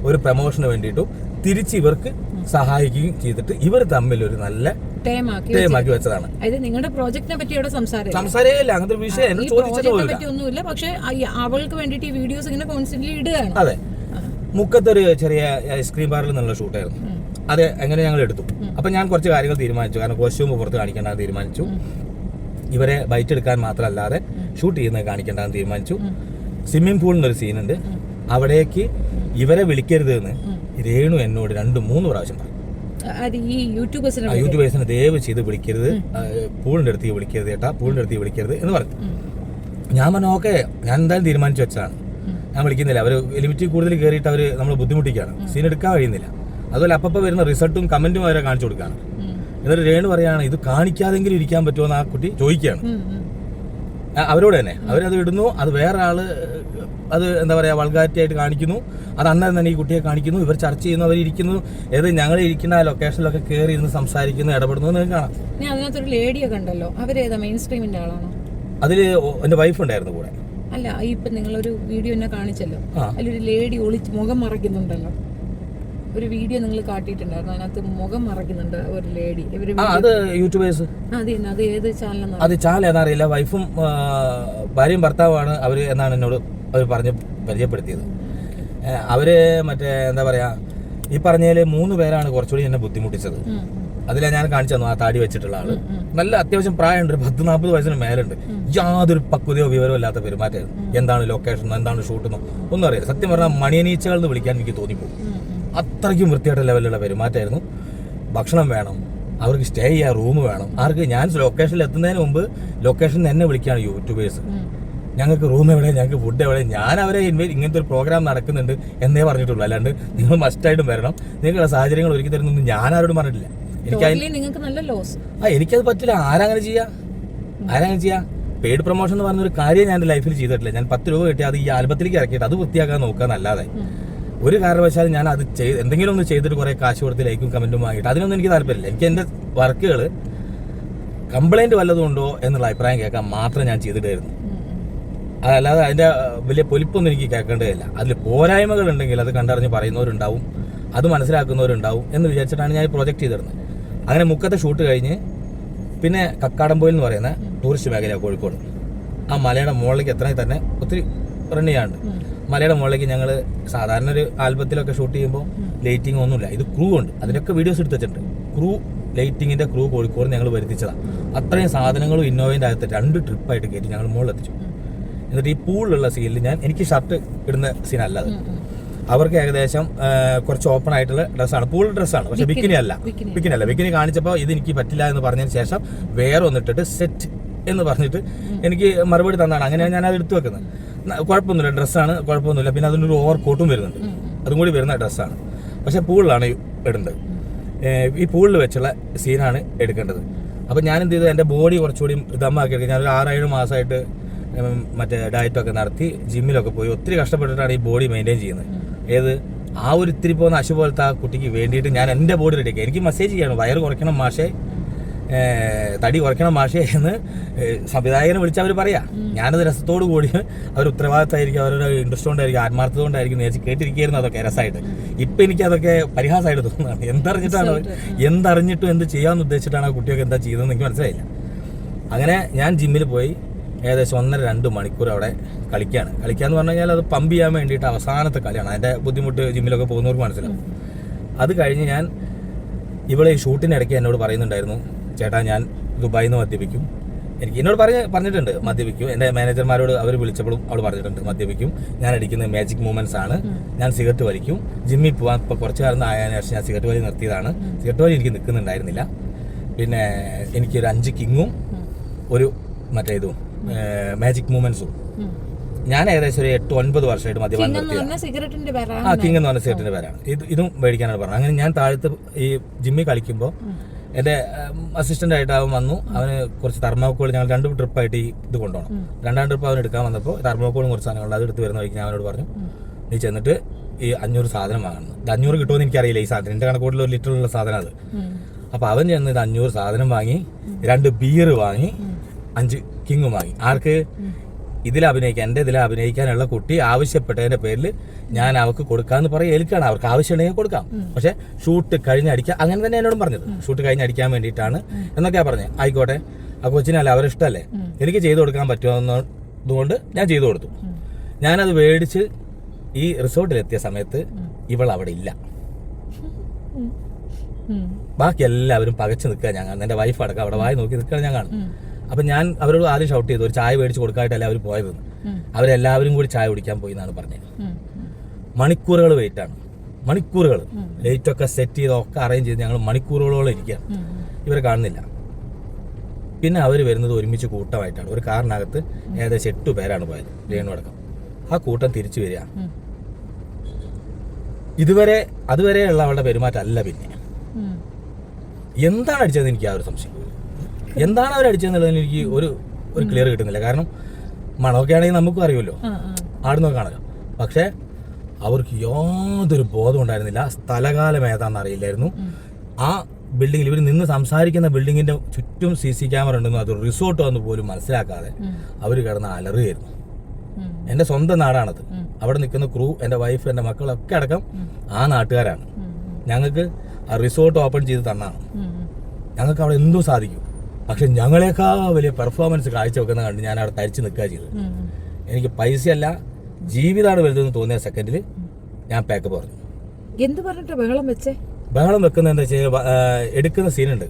ഒരു പ്രമോഷന് വേണ്ടിയിട്ടും തിരിച്ച് ഇവർക്ക് സഹായിക്കുകയും ചെയ്തിട്ട് ഇവർ തമ്മിൽ ഒരു നല്ല ടേമാക്കി വെച്ചതാണ്. നിങ്ങളുടെ പ്രോജക്റ്റിനെ പറ്റി അവിടെ സംസാരമില്ല, അങ്ങനത്തെ വിഷയം ഒന്നുമില്ല. പക്ഷെ അവൾക്ക് വേണ്ടിയിട്ട് ഈ വീഡിയോസ് ഇങ്ങനെ കോൺസ്റ്റന്റ്ലി ഇടുകയാണ്. അതെ, മുക്കത്തൊരു ചെറിയ ഐസ്ക്രീം ബാറിൽ നിന്നുള്ള ഷൂട്ടായിരുന്നു. അത് എങ്ങനെ ഞങ്ങൾ എടുത്തു. അപ്പൊ ഞാൻ കുറച്ച് കാര്യങ്ങൾ തീരുമാനിച്ചു. കാരണം കോസ്റ്റ്യൂം പുറത്ത് കാണിക്കേണ്ടത് തീരുമാനിച്ചു. ഇവരെ ബൈറ്റ് എടുക്കാൻ മാത്രമല്ലാതെ ഷൂട്ട് ചെയ്യുന്നത് കാണിക്കേണ്ടതെന്ന് തീരുമാനിച്ചു. സ്വിമ്മിംഗ് പൂളിനൊരു സീനുണ്ട്, അവിടേക്ക് ഇവരെ വിളിക്കരുത് എന്ന് രേണു എന്നോട് 2-3 പ്രാവശ്യം പറഞ്ഞു. യൂട്യൂബേഴ്സിനെ ദയവ് ചെയ്ത് വിളിക്കരുത്, പൂളിൻ്റെ അടുത്തേക്ക് വിളിക്കരുത് ചേട്ടാ, പൂളിൻ്റെ അടുത്തേക്ക് വിളിക്കരുത് എന്ന് പറഞ്ഞു. ഞാൻ പറഞ്ഞു ഓക്കെ, ഞാൻ എന്തായാലും തീരുമാനിച്ചു വെച്ചാണ്, ഞാൻ വിളിക്കുന്നില്ല. അവർ ലിമിറ്റിൽ കൂടുതൽ കയറിയിട്ട് അവർ നമ്മൾ ബുദ്ധിമുട്ടിക്കുകയാണ്, സീൻ എടുക്കാൻ കഴിയുന്നില്ല. അതുപോലെ അപ്പോൾ വരുന്ന റിസൾട്ടും കമന്റും അവരെ കാണിച്ചു കൊടുക്കുകയാണ്. എന്നിട്ട് രേണു പറയാണ് ഇത് കാണിക്കാതെങ്കിലും ഇരിക്കാൻ പറ്റുമോ എന്ന് ആ കുട്ടി ചോദിക്കുകയാണ് അവരോട് തന്നെ. അവരത് ഇടുന്നു, അത് വേറെ ആള് അത് എന്താ പറയുക വൾഗാരിറ്റി ആയിട്ട് കാണിക്കുന്നു. അത് അന്നേരം തന്നെ ഈ കുട്ടിയെ കാണിക്കുന്നു, ഇവർ ചർച്ച ചെയ്യുന്നു, അവരിയ്ക്കുന്നു, ഏത് ഞങ്ങൾ ഇരിക്കുന്ന ആ ലൊക്കേഷനിലൊക്കെ കയറി ഇരുന്ന് സംസാരിക്കുന്നു, ഇടപെടുന്നു നിങ്ങൾക്ക് കാണാം. അതിനകത്തൊരു ലേഡിയൊക്കെ ഉണ്ടല്ലോ, അവരേതാ മെയിൻ സ്ട്രീമിന്റെ ആളാണോ? അതിൽ എൻ്റെ വൈഫ് ഉണ്ടായിരുന്നു കൂടെ. അല്ല ഇപ്പൊ നിങ്ങളൊരു വീഡിയോ എന്നെ കാണിച്ചല്ലോ, ആ. അതിലൊരു ലേഡി മുഖം മറയ്ക്കുന്നുണ്ടല്ലോ, ഒരു വീഡിയോ നിങ്ങൾ കാട്ടിയിട്ടുണ്ടായിരുന്നു, അതിനകത്ത് മുഖം മറയ്ക്കുന്നുണ്ട് ഒരു ലേഡി. ഇവര് അത് യൂട്യൂബേഴ്സ്, അത് ഏത് ചാനൽ? അത് ചാനൽ ഏതാറിയില്ല. വൈഫും ഭാര്യയും ഭർത്താവാണ് അവര് എന്നാണ് എന്നോട് അവർ പറഞ്ഞ് പരിചയപ്പെടുത്തിയത്. അവര് മറ്റേ എന്താ പറയാ, ഈ പറഞ്ഞതില് 3 പേരാണ് കുറച്ചുകൂടി എന്നെ ബുദ്ധിമുട്ടിച്ചത്. അതിലാ ഞാൻ കാണിച്ചു തന്നു. ആ താടി വെച്ചിട്ടുള്ള ആള് നല്ല അത്യാവശ്യം പ്രായമുണ്ട്, 10-40 വയസ്സിന് മേലുണ്ട്. യാതൊരു പക്വതയോ വിവരമോ ഇല്ലാത്ത പെരുമാറ്റമായിരുന്നു. എന്താണ് ലൊക്കേഷൻ, എന്താണ് ഷൂട്ടെന്നോ ഒന്നും അറിയില്ല. സത്യം പറഞ്ഞാൽ മണിയനീച്ചകൾ എന്ന് വിളിക്കാൻ എനിക്ക് തോന്നിപ്പോകും. അത്രയ്ക്കും വൃത്തിയായിട്ട ലെവലിലുള്ള പെരുമാറ്റമായിരുന്നു. ഭക്ഷണം വേണം, അവർക്ക് സ്റ്റേ ചെയ്യാൻ റൂം വേണം. ആർക്ക്? ഞാൻ ലൊക്കേഷനിൽ എത്തുന്നതിന് മുമ്പ് ലൊക്കേഷനിൽ എന്നെ വിളിക്കുകയാണ് യൂട്യൂബേഴ്സ്. ഞങ്ങൾക്ക് റൂം എവിടെ, ഞങ്ങൾക്ക് ഫുഡ് എവിടെ. ഞാൻ അവരെ ഇങ്ങനത്തെ ഒരു പ്രോഗ്രാം നടക്കുന്നുണ്ട് എന്നേ പറഞ്ഞിട്ടുള്ളൂ. അല്ലാണ്ട് നിങ്ങൾ മസ്റ്റായിട്ടും വരണം, നിങ്ങളുടെ സാഹചര്യങ്ങൾ ഒരുക്കി തരുന്നൊന്നും ഞാൻ ആരോടും പറഞ്ഞിട്ടില്ല. എനിക്കത് പറ്റില്ല. ആരങ്ങനെ ചെയ്യാ? പെയ്ഡ് പ്രൊമോഷൻ എന്ന് പറഞ്ഞൊരു കാര്യം ഞാൻ എൻ്റെ ലൈഫിൽ ചെയ്തിട്ടില്ല. ഞാൻ 10 രൂപ കിട്ടി അത് ഈ ആൽബത്തിലേക്ക് ഇറക്കിയിട്ട് അത് വൃത്തിയാക്കാൻ നോക്കാന്നല്ലാതെ ഒരു കാരണവശാലും ഞാൻ അത് എന്തെങ്കിലും ഒന്ന് ചെയ്തിട്ട് കുറെ കാശ് കൊടുത്ത് ലൈക്കും കമന്റും വാങ്ങിയിട്ട് അതിനൊന്നും എനിക്ക് താല്പര്യമില്ല. എനിക്ക് എൻ്റെ വർക്കുകൾ കംപ്ലൈന്റ് വല്ലതും ഉണ്ടോ എന്നുള്ള അഭിപ്രായം കേൾക്കാൻ മാത്രം ഞാൻ ചെയ്തിട്ടായിരുന്നു. അതല്ലാതെ അതിൻ്റെ വലിയ പൊലിപ്പൊന്നും എനിക്ക് കേൾക്കേണ്ടതില്ല. അതിൽ പോരായ്മകൾ ഉണ്ടെങ്കിൽ അത് കണ്ടറിഞ്ഞ് പറയുന്നവരുണ്ടാവും, അത് മനസ്സിലാക്കുന്നവരുണ്ടാവും എന്ന് വിചാരിച്ചിട്ടാണ് ഞാൻ ഈ പ്രോജക്റ്റ് ചെയ്തിരുന്നത്. അങ്ങനെ മുക്കത്തെ ഷൂട്ട് കഴിഞ്ഞ് പിന്നെ കക്കാടംപോയിൽ എന്ന് പറയുന്ന ടൂറിസ്റ്റ് മേഖലയാണ് കോഴിക്കോട്. ആ മലയുടെ മുകളിലേക്ക് എത്തണമെങ്കിൽ തന്നെ ഒത്തിരി റൺ ചെയ്യാണ്ട്. മലയുടെ മുകളിലേക്ക് ഞങ്ങൾ സാധാരണ ഒരു ആൽബത്തിലൊക്കെ ഷൂട്ട് ചെയ്യുമ്പോൾ ലൈറ്റിംഗ് ഒന്നുമില്ല. ഇത് ക്രൂ ഉണ്ട്, അതിനൊക്കെ വീഡിയോസ് എടുത്ത് വെച്ചിട്ടുണ്ട്. ലൈറ്റിങ്ങിന്റെ ക്രൂ കോഴിക്കോട് ഞങ്ങൾ വരുത്തിച്ചതാണ്. അത്രയും സാധനങ്ങളും ഇന്നോവയുടെ അകത്ത് 2 ട്രിപ്പായിട്ട് കയറ്റി ഞങ്ങൾ മുകളിൽ എത്തിച്ചു. എന്നിട്ട് ഈ പൂളിലുള്ള സീനിൽ എനിക്ക് ഷർട്ട് ഇടുന്ന സീനല്ല അത്. അവർക്ക് ഏകദേശം കുറച്ച് ഓപ്പൺ ആയിട്ടുള്ള ഡ്രസ്സാണ്, പൂൾ ഡ്രസ്സാണ്, പക്ഷെ ബിക്കിനി അല്ല. ബിക്കിനി കാണിച്ചപ്പോൾ ഇത് എനിക്ക് പറ്റില്ല എന്ന് പറഞ്ഞതിന് ശേഷം വേറെ ഒന്നിട്ടിട്ട് സെറ്റ് എന്ന് പറഞ്ഞിട്ട് എനിക്ക് മറുപടി തന്നാണ്. അങ്ങനെയാണ് ഞാൻ അത് എടുത്തു വെക്കുന്നത്. കുഴപ്പമൊന്നുമില്ല, ഡ്രസ്സാണ്, കുഴപ്പമൊന്നുമില്ല. പിന്നെ അതിനൊരു ഓവർ കോട്ടും വരുന്നുണ്ട്, അതും കൂടി വരുന്ന ഡ്രസ്സാണ്. പക്ഷെ പൂളിലാണ് ഇടേണ്ടത്. ഈ പൂളിൽ വെച്ചുള്ള സീനാണ് എടുക്കേണ്ടത്. അപ്പം ഞാൻ എന്ത് ചെയ്തു, എൻ്റെ ബോഡി കുറച്ചുകൂടി ദമ്മാക്കി എടുക്കുക. ഞാനൊരു 6-7 മാസമായിട്ട് മറ്റേ ഡയറ്റൊക്കെ നടത്തി ജിമ്മിലൊക്കെ പോയി ഒത്തിരി കഷ്ടപ്പെട്ടിട്ടാണ് ഈ ബോഡി മെയിൻറ്റെയിൻ ചെയ്യുന്നത്. ആ ഒരു ഇത്തിരി പോകുന്ന അശു പോലത്തെ ആ കുട്ടിക്ക് വേണ്ടിയിട്ട് ഞാൻ എൻ്റെ ബോഡി റെഡിയാക്കി. എനിക്ക് മെസ്സേജ് ചെയ്യണം, വയറ് കുറയ്ക്കണം മാഷേ, തടി കുറയ്ക്കണം മാഷേ എന്ന് സംവിധായകനെ വിളിച്ച് അവർ പറയാം. ഞാനത് രസത്തോടു കൂടി അവർ ഉത്തരവാദിത്തമായിരിക്കും, അവരുടെ ഇൻട്രസ്റ്റ് കൊണ്ടായിരിക്കും, ആത്മാർത്ഥത കൊണ്ടായിരിക്കും നേരിച്ച് കേട്ടിരിക്കുകയായിരുന്നു. അതൊക്കെ രസമായിട്ട്. ഇപ്പം എനിക്ക് അതൊക്കെ പരിഹാസമായിട്ട് തോന്നുന്നതാണ്. എന്തറിഞ്ഞിട്ടും എന്ത് ചെയ്യാമെന്ന് ഉദ്ദേശിച്ചിട്ടാണ് ആ കുട്ടിയൊക്കെ എന്താ ചെയ്തതെന്ന് എനിക്ക് മനസ്സിലായില്ല. അങ്ങനെ ഞാൻ ജിമ്മിൽ പോയി ഏകദേശം 1.5-2 മണിക്കൂർ അവിടെ കളിക്കാന്ന് പറഞ്ഞു കഴിഞ്ഞാൽ അത് പമ്പ് ചെയ്യാൻ വേണ്ടിയിട്ട് അവസാനത്തെ കളിയാണ്. അതിൻ്റെ ബുദ്ധിമുട്ട് ജിമ്മിലൊക്കെ പോകുന്നവർക്ക് മനസ്സിലാവും. അത് കഴിഞ്ഞ് ഞാൻ ഇവിടെ ഈ ഷൂട്ടിനിടയ്ക്ക് എന്നോട് പറയുന്നുണ്ടായിരുന്നു, ചേട്ടാ ഞാൻ ദുബായിൽ നിന്ന് മദ്യപിക്കും. എന്നോട് പറഞ്ഞിട്ടുണ്ട് മദ്യപിക്കും. എൻ്റെ മാനേജർമാരോട് അവർ വിളിച്ചപ്പോഴും അവൾ പറഞ്ഞിട്ടുണ്ട് മദ്യപിക്കും, ഞാൻ അടിക്കുന്നത് മാജിക് മൂമെന്റ്സ് ആണ്, ഞാൻ സിഗരറ്റ് വലിക്കും, ജിമ്മിൽ പോകാൻ ഇപ്പോൾ കുറച്ച് കാലം ആയതിനു ശേഷം ഞാൻ സിഗരറ്റ് വലി നിർത്തിയതാണ്. സിഗരറ്റ് വലി എനിക്ക് നിൽക്കുന്നുണ്ടായിരുന്നില്ല. പിന്നെ എനിക്കൊരു 5 കിങ്ങും ഒരു മറ്റേ ഇതും മാജിക് മൂമെന്റ്സും. ഞാൻ ഏകദേശം ഒരു 8-9 വർഷമായിട്ട് മദ്യപാനം നിർത്തിയതാണ്. കിങ് എന്ന് പറഞ്ഞ സിഗരറ്റിന്റെ പേരാണ്. ഇതും മേടിക്കാനാണ് പറഞ്ഞത്. അങ്ങനെ ഞാൻ താഴത്ത് ഈ ജിമ്മിൽ കളിക്കുമ്പോൾ എൻ്റെ അസിസ്റ്റന്റ് ആയിട്ട് അവൻ വന്നു. അവന് കുറച്ച് തെർമോക്കോൾ, ഞങ്ങൾ 2 ട്രിപ്പായിട്ട് ഈ ഇത് കൊണ്ടുപോകണം. 2ാം ട്രിപ്പ് അവൻ എടുക്കാൻ വന്നപ്പോൾ തെർമോക്കോളും കുറച്ച് സാധനങ്ങളുണ്ട്, അത് എടുത്ത് വരുന്ന വഴിക്ക് ഞാൻ അവനോട് പറഞ്ഞു, നീ ചെന്നിട്ട് ഈ 500 സാധനം വാങ്ങണം. ഇത് 500 കിട്ടുമെന്ന് എനിക്കറിയില്ല. ഈ സാധനം എൻ്റെ കണക്കൂട്ടിൽ 1 ലിറ്ററുള്ള സാധനം അത്. അപ്പോൾ അവൻ ചെന്ന് ഇത് 500 സാധനം വാങ്ങി, 2 ബിയർ വാങ്ങി, 5 കിങ്ങും വാങ്ങി. ആർക്ക്? ഇതിൽ അഭിനയിക്കാൻ, എൻ്റെ ഇതിൽ അഭിനയിക്കാനുള്ള കുട്ടി ആവശ്യപ്പെട്ടതിന്റെ പേരിൽ ഞാൻ അവർക്ക് കൊടുക്കാന്ന് പറയും. ഏൽക്കാണ്, അവർക്ക് ആവശ്യമുണ്ടെങ്കിൽ കൊടുക്കാം. പക്ഷെ ഷൂട്ട് കഴിഞ്ഞടിക്കാൻ, അങ്ങനെ തന്നെ എന്നോടും പറഞ്ഞത്, ഷൂട്ട് കഴിഞ്ഞടിക്കാൻ വേണ്ടിയിട്ടാണ് എന്നൊക്കെയാ പറഞ്ഞത്. ആയിക്കോട്ടെ, ആ കൊച്ചിനല്ല, അവരിഷ്ടമല്ലേ, എനിക്ക് ചെയ്തു കൊടുക്കാൻ പറ്റുമെന്നതുകൊണ്ട് ഞാൻ ചെയ്തു കൊടുത്തു. ഞാനത് മേടിച്ച് ഈ റിസോർട്ടിലെത്തിയ സമയത്ത് ഇവൾ അവിടെ ഇല്ല. ബാക്കി എല്ലാവരും പകച്ചു നിൽക്കുക ഞാൻ കാണുന്നു. എൻ്റെ വൈഫ് അടക്കം അവിടെ വായി നോക്കി നിൽക്കുക ഞാൻ കാണും. അപ്പം ഞാൻ അവരോട് ആദ്യം ഷൗട്ട് ചെയ്തു, ഒരു ചായ മേടിച്ച് കൊടുക്കാനായിട്ടല്ല അവർ പോയത്. അവരെല്ലാവരും കൂടി ചായ കുടിക്കാൻ പോയി എന്നാണ് പറഞ്ഞത്. മണിക്കൂറുകൾ വെയിറ്റാണ്, മണിക്കൂറുകൾ. ലൈറ്റൊക്കെ സെറ്റ് ചെയ്തൊക്കെ അറേഞ്ച് ചെയ്ത് ഞങ്ങൾ മണിക്കൂറുകളോളം ഇരിക്കുകയാണ്. ഇവരെ കാണുന്നില്ല. പിന്നെ അവർ വരുന്നത് ഒരുമിച്ച് കൂട്ടമായിട്ടാണ്. ഒരു കാറിനകത്ത് ഏകദേശം 8 പേരാണ് പോയത്, രേണു അടക്കം. ആ കൂട്ടം തിരിച്ചു വരിക. അതുവരെയുള്ള അവളുടെ പെരുമാറ്റം അല്ല. പിന്നെ എന്താണ് അടിച്ചതെന്ന് എനിക്ക് ആ ഒരു സംശയം. എന്താണ് അവരടിച്ചതെന്നുള്ളതിന് എനിക്ക് ഒരു ക്ലിയർ കിട്ടുന്നില്ല. കാരണം മണമൊക്കെ ആണെങ്കിൽ നമുക്കും അറിയുമല്ലോ, ആടുന്നൊക്കെ കാണല്ലോ. പക്ഷെ അവർക്ക് യാതൊരു ബോധം ഉണ്ടായിരുന്നില്ല. സ്ഥലകാലം ഏതാണെന്ന് അറിയില്ലായിരുന്നു. ആ ബിൽഡിങ്ങിൽ ഇവർ നിന്ന് സംസാരിക്കുന്ന ബിൽഡിങ്ങിന്റെ ചുറ്റും CC ക്യാമറ ഉണ്ടെന്നും അത് റിസോർട്ട് വന്ന് പോലും മനസ്സിലാക്കാതെ അവർ കിടന്ന് അലറുകയായിരുന്നു. എൻ്റെ സ്വന്തം നാടാണത്. അവിടെ നിൽക്കുന്ന ക്രൂ, എൻ്റെ വൈഫ്, എൻ്റെ മക്കളൊക്കെ അടക്കം ആ നാട്ടുകാരാണ്. ഞങ്ങൾക്ക് റിസോർട്ട് ഓപ്പൺ ചെയ്ത് തന്നാണ്. ഞങ്ങൾക്ക് അവിടെ എന്തും സാധിക്കും. പക്ഷെ ഞങ്ങളെക്കാൾ വലിയ പെർഫോമൻസ് കാഴ്ചവെക്കുന്ന കണ്ട് ഞാൻ അവിടെ തരിച്ച് നിൽക്കുക ചെയ്തത്. എനിക്ക് പൈസയല്ല ജീവിതമാണ് വലുതെന്ന് തോന്നിയ സെക്കൻഡിൽ ഞാൻ പാക്കപ്പ് പറഞ്ഞു. എന്ത് പറഞ്ഞിട്ട് ബഹളം വെച്ചേ? ബഹളം വെക്കുന്നത് എന്താ വെച്ചാൽ എടുക്കുന്ന സീനുണ്ട്.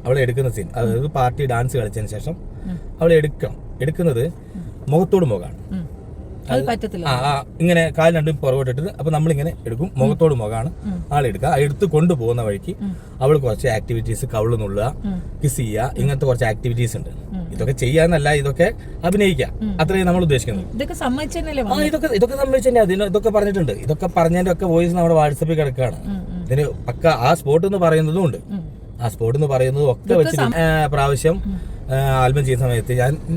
അവളെ എടുക്കുന്ന സീൻ, അതായത് പാർട്ടി ഡാൻസ് കളിച്ചതിന് ശേഷം അവളെ എടുക്കുന്നത് മുഖത്തോട് മുഖമാണ്. ഇങ്ങനെ കാല് രണ്ടും പുറകോട്ടിട്ട് അപ്പൊ നമ്മളിങ്ങനെ എടുക്കും. മുഖത്തോട് മുഖമാണ് ആളെടുക്കുക. എടുത്ത് കൊണ്ടുപോകുന്ന വഴിക്ക് അവൾ കുറച്ച് ആക്ടിവിറ്റീസ്, കവിള് നുള്ളുക, കിസ് ചെയ്യുക, ഇങ്ങനത്തെ കുറച്ച് ആക്ടിവിറ്റീസ് ഉണ്ട്. ഇതൊക്കെ ചെയ്യാന്നല്ല, ഇതൊക്കെ അഭിനയിക്കുക, അത്രയും നമ്മൾ ഉദ്ദേശിക്കുന്നത്. ഇതൊക്കെ സമ്മതിച്ചതന്നെ. ഇതൊക്കെ പറഞ്ഞിട്ടുണ്ട്. ഇതൊക്കെ പറഞ്ഞതിന്റെ ഒക്കെ വോയിസ് നമ്മുടെ വാട്സപ്പിൽ കിടക്കുകയാണ്. ഇതിന് പക്ക ആ സ്പോട്ട് എന്ന് പറയുന്നതും ഉണ്ട്. ആ സ്പോട്ട് എന്ന് പറയുന്നതും ഒക്കെ വെച്ച് പ്രാവശ്യം ആൽബം ചെയ്യുന്ന സമയത്ത്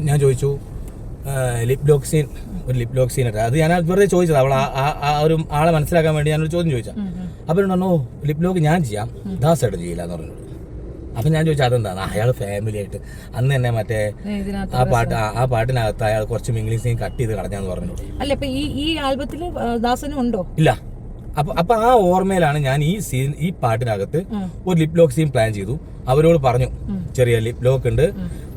ഞാൻ ചോദിച്ചു ലിപ് ലോക്ക് സീൻ, ഒരു ലിപ് ലോക്ക് സീൻ ഇട്ട്. അത് ഞാൻ വെറുതെ ചോദിച്ചത്, അവൾ ആ ഒരു ആളെ മനസ്സിലാക്കാൻ വേണ്ടി ഞാനൊരു ചോദ്യം ചോദിച്ചാൽ. അപ്പം പറഞ്ഞു ലിപ് ലോക്ക് ഞാൻ ചെയ്യാം, ദാസേട്ടൻ ചെയ്യില്ല എന്ന് പറഞ്ഞു. അപ്പം ഞാൻ ചോദിച്ചാൽ അതെന്താണ്? അയാൾ ഫാമിലി ആയിട്ട് അന്ന് തന്നെ മറ്റേ ആ പാട്ടിനകത്ത് അയാൾ കുറച്ച് ഇംഗ്ലീഷ് സീൻ കട്ട് ചെയ്ത് കളഞ്ഞാന്ന് പറഞ്ഞു. അല്ല, ഇപ്പൊ ഈ ആൽബത്തിൽ ദാസനും ഉണ്ടോ? ഇല്ല. അപ്പൊ ആ ഓർമ്മയിലാണ് ഞാൻ ഈ പാട്ടിനകത്ത് ഒരു ലിപ് ലോക്ക് സീൻ പ്ലാൻ ചെയ്തു. അവരോട് പറഞ്ഞു ചെറിയ ലിപ് ലോക്ക് ഉണ്ട്,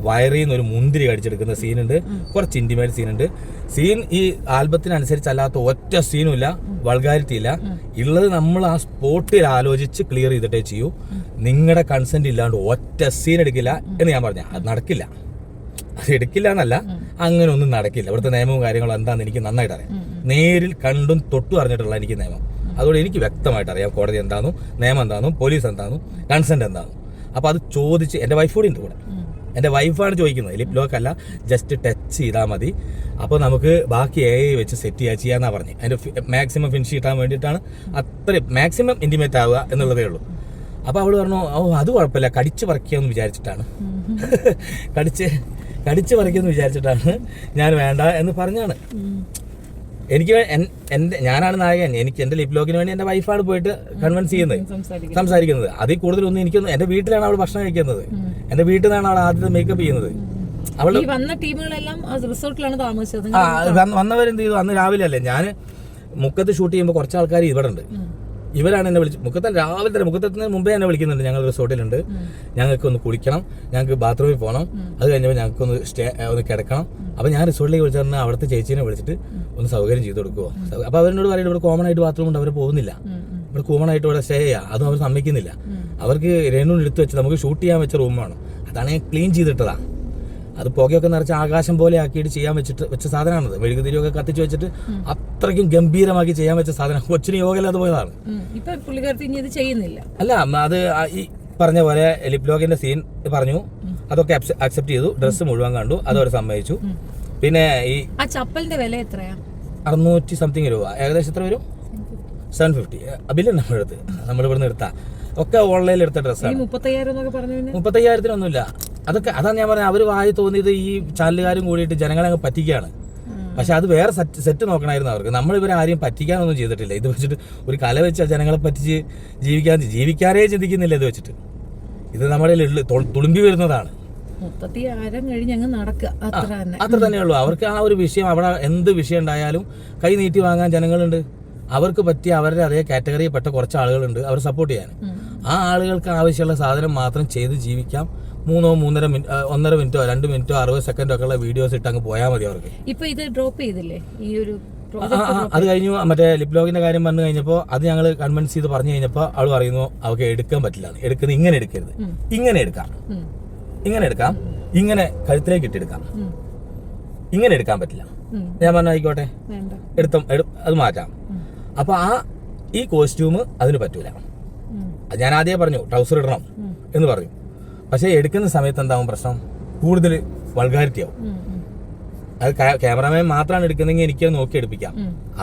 വയറിൽ നിന്ന് ഒരു മുന്തിരി കടിച്ചെടുക്കുന്ന സീനുണ്ട്, കുറച്ച് ഇന്റിമേറ്റ് സീനുണ്ട്. സീൻ ഈ ആൽബത്തിനനുസരിച്ചല്ലാത്ത ഒറ്റ സീനും ഇല്ല, വൾഗാരിറ്റി ഇല്ല. ഉള്ളത് നമ്മൾ ആ സ്പോട്ടിൽ ആലോചിച്ച് ക്ലിയർ ചെയ്തിട്ടേ ചെയ്യൂ. നിങ്ങളുടെ കൺസെന്റ് ഇല്ലാണ്ട് ഒറ്റ സീൻ എടുക്കില്ല എന്ന് ഞാൻ പറഞ്ഞു. അത് നടക്കില്ല, അത് എടുക്കില്ല എന്നല്ല, അങ്ങനെ ഒന്നും നടക്കില്ല. ഇവിടുത്തെ നിയമവും കാര്യങ്ങളും എന്താണെന്ന് എനിക്ക് നന്നായിട്ട് അറിയാം. നേരിൽ കണ്ടും തൊട്ടും അറിഞ്ഞിട്ടുള്ള എനിക്ക് നിയമം. അതുകൊണ്ട് എനിക്ക് വ്യക്തമായിട്ട് അറിയാം കോടതി എന്താണെന്നും നിയമം എന്താണെന്നും പോലീസ് എന്താണെന്നും കൺസെന്റ് എന്താണെന്നും. അപ്പോൾ അത് ചോദിച്ച് എൻ്റെ വൈഫ് കൂടി ഉണ്ട് കൂടെ. എൻ്റെ വൈഫാണ് ചോദിക്കുന്നത്, ലിപ് ലോക്ക് അല്ല, ജസ്റ്റ് ടച്ച് ചെയ്താൽ മതി. അപ്പോൾ നമുക്ക് ബാക്കി വെച്ച് സെറ്റ് ചെയ്യാന്നാ പറഞ്ഞത്. അതിൻ്റെ മാക്സിമം ഫിനിഷ് കിട്ടാൻ വേണ്ടിയിട്ടാണ് അത്രയും മാക്സിമം ഇൻറ്റിമേറ്റ് ആവുക എന്നുള്ളതേ ഉള്ളൂ. അപ്പോൾ അവൾ പറഞ്ഞു അത് കുഴപ്പമില്ല, കടിച്ച് പറിക്കുകയെന്ന് വിചാരിച്ചിട്ടാണ് കടിച്ച് പറിക്കുമെന്ന് വിചാരിച്ചിട്ടാണ് ഞാൻ വേണ്ട എന്ന് പറഞ്ഞാണ്. എനിക്ക് ഞാനാണ് നായകൻ. എനിക്ക് എൻ്റെ ലിപ് ലോക്കിന് വേണ്ടി എൻ്റെ വൈഫാണ് പോയിട്ട് കൺവിൻസ് ചെയ്യുന്നത്, സംസാരിക്കുന്നത്. അതിൽ കൂടുതലൊന്നും എനിക്കൊന്നും. എൻ്റെ വീട്ടിലാണ് അവൾ ഭക്ഷണം കഴിക്കുന്നത്, എൻ്റെ വീട്ടിൽ നിന്നാണ് അവൾ ആദ്യത്തെ മേക്കപ്പ് ചെയ്യുന്നത്. അവൾ വന്ന ടീമുകളെല്ലാം റിസോർട്ടിലാണ് താമസിച്ചത്. വന്നവരെന്ത് ചെയ്തു? അന്ന് രാവിലെ അല്ലേ, ഞാൻ മുക്കത്ത് ഷൂട്ട് ചെയ്യുമ്പോൾ കുറച്ച് ആൾക്കാർ ഇവിടെ ഉണ്ട്. ഇവരാണ് എന്നെ വിളിച്ച് മുക്കത്ത് രാവിലെ തന്നെ, മുക്കത്തിന് മുമ്പേ എന്നെ വിളിക്കുന്നുണ്ട്. ഞങ്ങൾ റിസോർട്ടിലുണ്ട്, ഞങ്ങൾക്ക് ഒന്ന് കുളിക്കണം, ഞങ്ങൾക്ക് ബാത്റൂമിൽ പോകണം, അത് കഴിഞ്ഞപ്പോൾ ഞങ്ങൾക്കൊന്ന് ഒന്ന് കിടക്കണം. അപ്പോൾ ഞാൻ റിസോർട്ടിലേക്ക് വിളിച്ചു പറഞ്ഞാൽ അവിടുത്തെ ചേച്ചീനെ വിളിച്ചിട്ട് ഒന്ന് സൗകര്യം ചെയ്ത് കൊടുക്കുമോ? അപ്പോൾ അവരോട് പറയുന്നത് ഇവിടെ കോമൺ ആയിട്ട് ബാത്റൂം ഉണ്ട്, അവർ പോകുന്നില്ല. ഇവിടെ കോമൺ ആയിട്ട് ഇവിടെ സ്റ്റേ ചെയ്യുക, അതും അവർ സമ്മതിക്കുന്നില്ല. അവർക്ക് രേണുവിന് എടുത്ത് വെച്ച് നമുക്ക് ഷൂട്ട് ചെയ്യാൻ വെച്ച റൂമാണ്. അതാണ് ഞാൻ ക്ലീൻ ചെയ്തിട്ടതാണ്. അത് പുകയൊക്കെ നിറച്ച് ആകാശം പോലെ ആക്കിയിട്ട് ചെയ്യാൻ വെച്ച സാധനമാണത്. മെഴുകുതിരിയൊക്കെ കത്തിച്ച് വെച്ചിട്ട് അത്രയ്ക്കും ഗംഭീരമാക്കി ചെയ്യാൻ വെച്ച സാധനം. കൊച്ചിന് യോഗയില്ലാതെ പോയതാണ്. അല്ല, അത് ഈ പറഞ്ഞ പോലെ ലിപ് ലോക്കിന്റെ സീൻ പറഞ്ഞു, അതൊക്കെ അക്സെപ്റ്റ് ചെയ്തു. ഡ്രസ്സ് മുഴുവൻ കണ്ടു, അതവർ സമ്മതിച്ചു. പിന്നെ ഈ ചപ്പലിന്റെ വില എത്രയാ? 600 സംതിങ് രൂപ, ഏകദേശം എത്ര വരും? 750. ബില്ല് നമ്മളെടുത്ത്, നമ്മളിവിടുന്ന് എടുത്താ ഒക്കെ ഓൺലൈനിൽ എടുത്ത ഡ്രസ്സാണ്. 35,000-ഒന്നുമില്ല. അതാണ് ഞാൻ പറഞ്ഞത്. അവർ വായി തോന്നിയത് ഈ ചാനലുകാരും കൂടിയിട്ട് ജനങ്ങളെ അങ്ങ് പറ്റിക്കുകയാണ്. പക്ഷെ അത് വേറെ സെറ്റ് നോക്കണമായിരുന്നു അവർക്ക്. നമ്മളിവരെ ആരെയും പറ്റിക്കാനൊന്നും ചെയ്തിട്ടില്ല. ഇത് വെച്ചിട്ട് ഒരു കല വെച്ചാൽ ജനങ്ങളെ പറ്റിച്ച് ജീവിക്കാനേ ചിന്തിക്കുന്നില്ല. ഇത് വെച്ചിട്ട് ഇത് നമ്മുടെ തുളുമ്പി വരുന്നതാണ്. അത്ര തന്നെയുള്ളൂ. അവർക്ക് ആ ഒരു വിഷയം, അവിടെ എന്ത് വിഷയം ഉണ്ടായാലും കൈ നീട്ടി വാങ്ങാൻ ജനങ്ങളുണ്ട്. അവർക്ക് പറ്റിയ അവരുടെ അതേ കാറ്റഗറിയിൽ പെട്ട കുറച്ച് ആളുകളുണ്ട് അവർ സപ്പോർട്ട് ചെയ്യാൻ. ആ ആളുകൾക്ക് ആവശ്യമുള്ള സാധനം മാത്രം ചെയ്ത് ജീവിക്കാം. 1.5 മിനിറ്റോ 2 മിനിറ്റോ 60 സെക്കൻഡോ ഒക്കെ ഉള്ള വീഡിയോസ് ഇട്ട് അങ്ങ് പോയാൽ മതി അവർക്ക്. ഇപ്പൊ ഇത് ഡ്രോപ്പ് ചെയ്തില്ലേ ഈ ഒരു? അത് കഴിഞ്ഞു. മറ്റേ ലിപ് ലോക്കിന്റെ കാര്യം പറഞ്ഞു കഴിഞ്ഞപ്പോൾ അത് ഞങ്ങൾ കൺവിൻസ് ചെയ്ത് പറഞ്ഞു കഴിഞ്ഞപ്പോൾ അവൾ പറയുന്നു അവർക്ക് എടുക്കാൻ പറ്റില്ല. എടുക്കുന്നത് ഇങ്ങനെ എടുക്കരുത്, ഇങ്ങനെ എടുക്കാം, ഇങ്ങനെ കഴുത്തിലേക്ക് ഇട്ടെടുക്കാം, ഇങ്ങനെ എടുക്കാൻ പറ്റില്ല. ഞാൻ പറഞ്ഞു ആയിക്കോട്ടെ, അത് മാറ്റാം. അപ്പൊ ഈ കോസ്റ്റ്യൂം അതിന് പറ്റൂല. ഞാൻ ആദ്യമേ പറഞ്ഞു ട്രൗസർ ഇടണം എന്ന് പറഞ്ഞു. പക്ഷെ എടുക്കുന്ന സമയത്ത് എന്താവും പ്രശ്നം? കൂടുതൽ വൾഗാരിറ്റി ആവും. അത് ക്യാമറാമാൻ മാത്രമാണ് എടുക്കുന്നതെങ്കിൽ എനിക്കത് നോക്കി എടുപ്പിക്കാം.